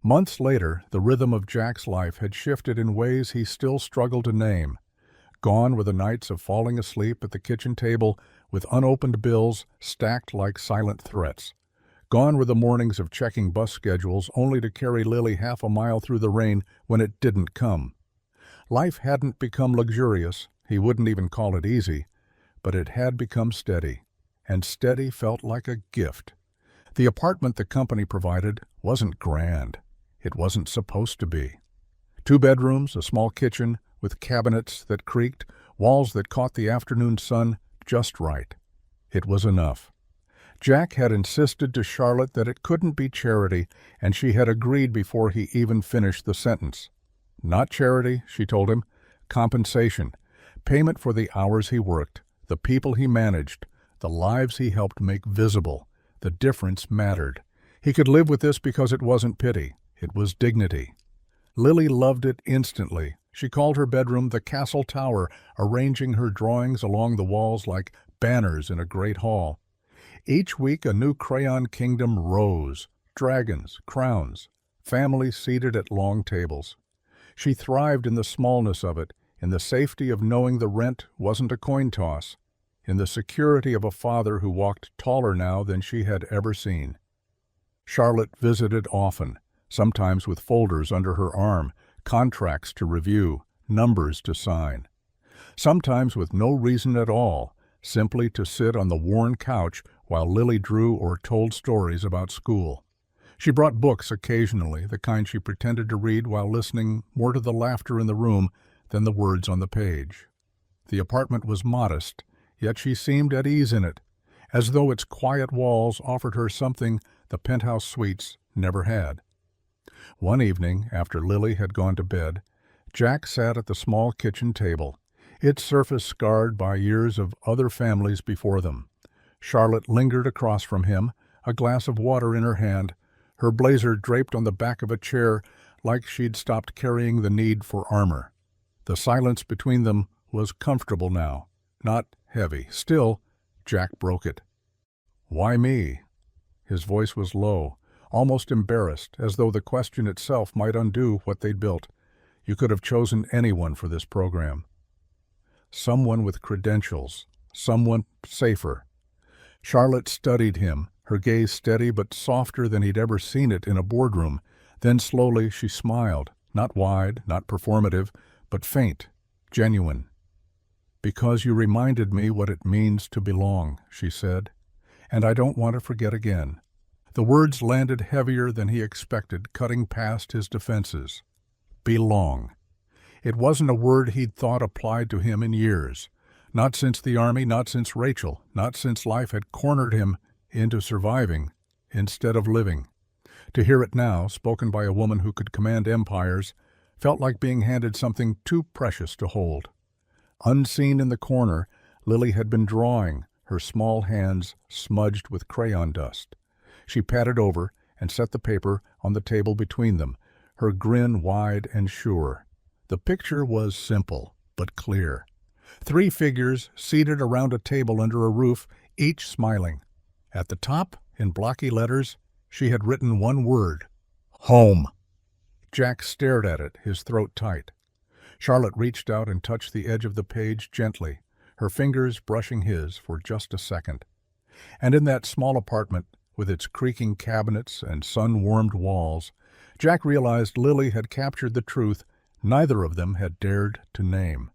Months later, the rhythm of Jack's life had shifted in ways he still struggled to name. Gone were the nights of falling asleep at the kitchen table with unopened bills stacked like silent threats. Gone were the mornings of checking bus schedules only to carry Lily half a mile through the rain when it didn't come. Life hadn't become luxurious, he wouldn't even call it easy, but it had become steady, and steady felt like a gift. The apartment the company provided wasn't grand. It wasn't supposed to be. 2 bedrooms, a small kitchen with cabinets that creaked, walls that caught the afternoon sun just right. It was enough. Jack had insisted to Charlotte that it couldn't be charity, and she had agreed before he even finished the sentence. Not charity, she told him. Compensation. Payment for the hours he worked, the people he managed, the lives he helped make visible. The difference mattered. He could live with this because it wasn't pity. It was dignity. Lily loved it instantly. She called her bedroom the Castle Tower, arranging her drawings along the walls like banners in a great hall. Each week a new crayon kingdom rose, dragons, crowns, families seated at long tables. She thrived in the smallness of it, in the safety of knowing the rent wasn't a coin toss, in the security of a father who walked taller now than she had ever seen. Charlotte visited often, sometimes with folders under her arm, contracts to review, numbers to sign. Sometimes with no reason at all, simply to sit on the worn couch while Lily drew or told stories about school. She brought books occasionally, the kind she pretended to read while listening more to the laughter in the room than the words on the page. The apartment was modest, yet she seemed at ease in it, as though its quiet walls offered her something the penthouse suites never had. One evening, after Lily had gone to bed, Jack sat at the small kitchen table, its surface scarred by years of other families before them. Charlotte lingered across from him, a glass of water in her hand, her blazer draped on the back of a chair like she'd stopped carrying the need for armor. The silence between them was comfortable now, not heavy. Still, Jack broke it. "Why me?" His voice was low, almost embarrassed, as though the question itself might undo what they'd built. "You could have chosen anyone for this program. Someone with credentials, someone safer." Charlotte studied him, her gaze steady but softer than he'd ever seen it in a boardroom. Then slowly she smiled, not wide, not performative, but faint, genuine. "Because you reminded me what it means to belong," she said, "and I don't want to forget again." The words landed heavier than he expected, cutting past his defenses. Belong. It wasn't a word he'd thought applied to him in years. Not since the army, not since Rachel, not since life had cornered him into surviving instead of living. To hear it now, spoken by a woman who could command empires, felt like being handed something too precious to hold. Unseen in the corner, Lily had been drawing, her small hands smudged with crayon dust. She patted over and set the paper on the table between them, her grin wide and sure. The picture was simple, but clear. 3 figures seated around a table under a roof, each smiling. At the top, in blocky letters, she had written one word: home. Jack stared at it, his throat tight. Charlotte reached out and touched the edge of the page gently, her fingers brushing his for just a second. And in that small apartment, with its creaking cabinets and sun-warmed walls, Jack realized Lily had captured the truth neither of them had dared to name.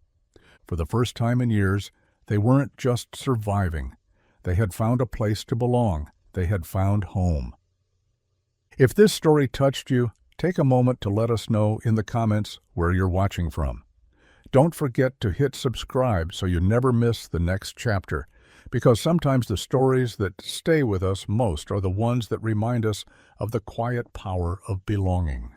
For the first time in years, they weren't just surviving. They had found a place to belong. They had found home. If this story touched you, take a moment to let us know in the comments where you're watching from. Don't forget to hit subscribe so you never miss the next chapter, because sometimes the stories that stay with us most are the ones that remind us of the quiet power of belonging.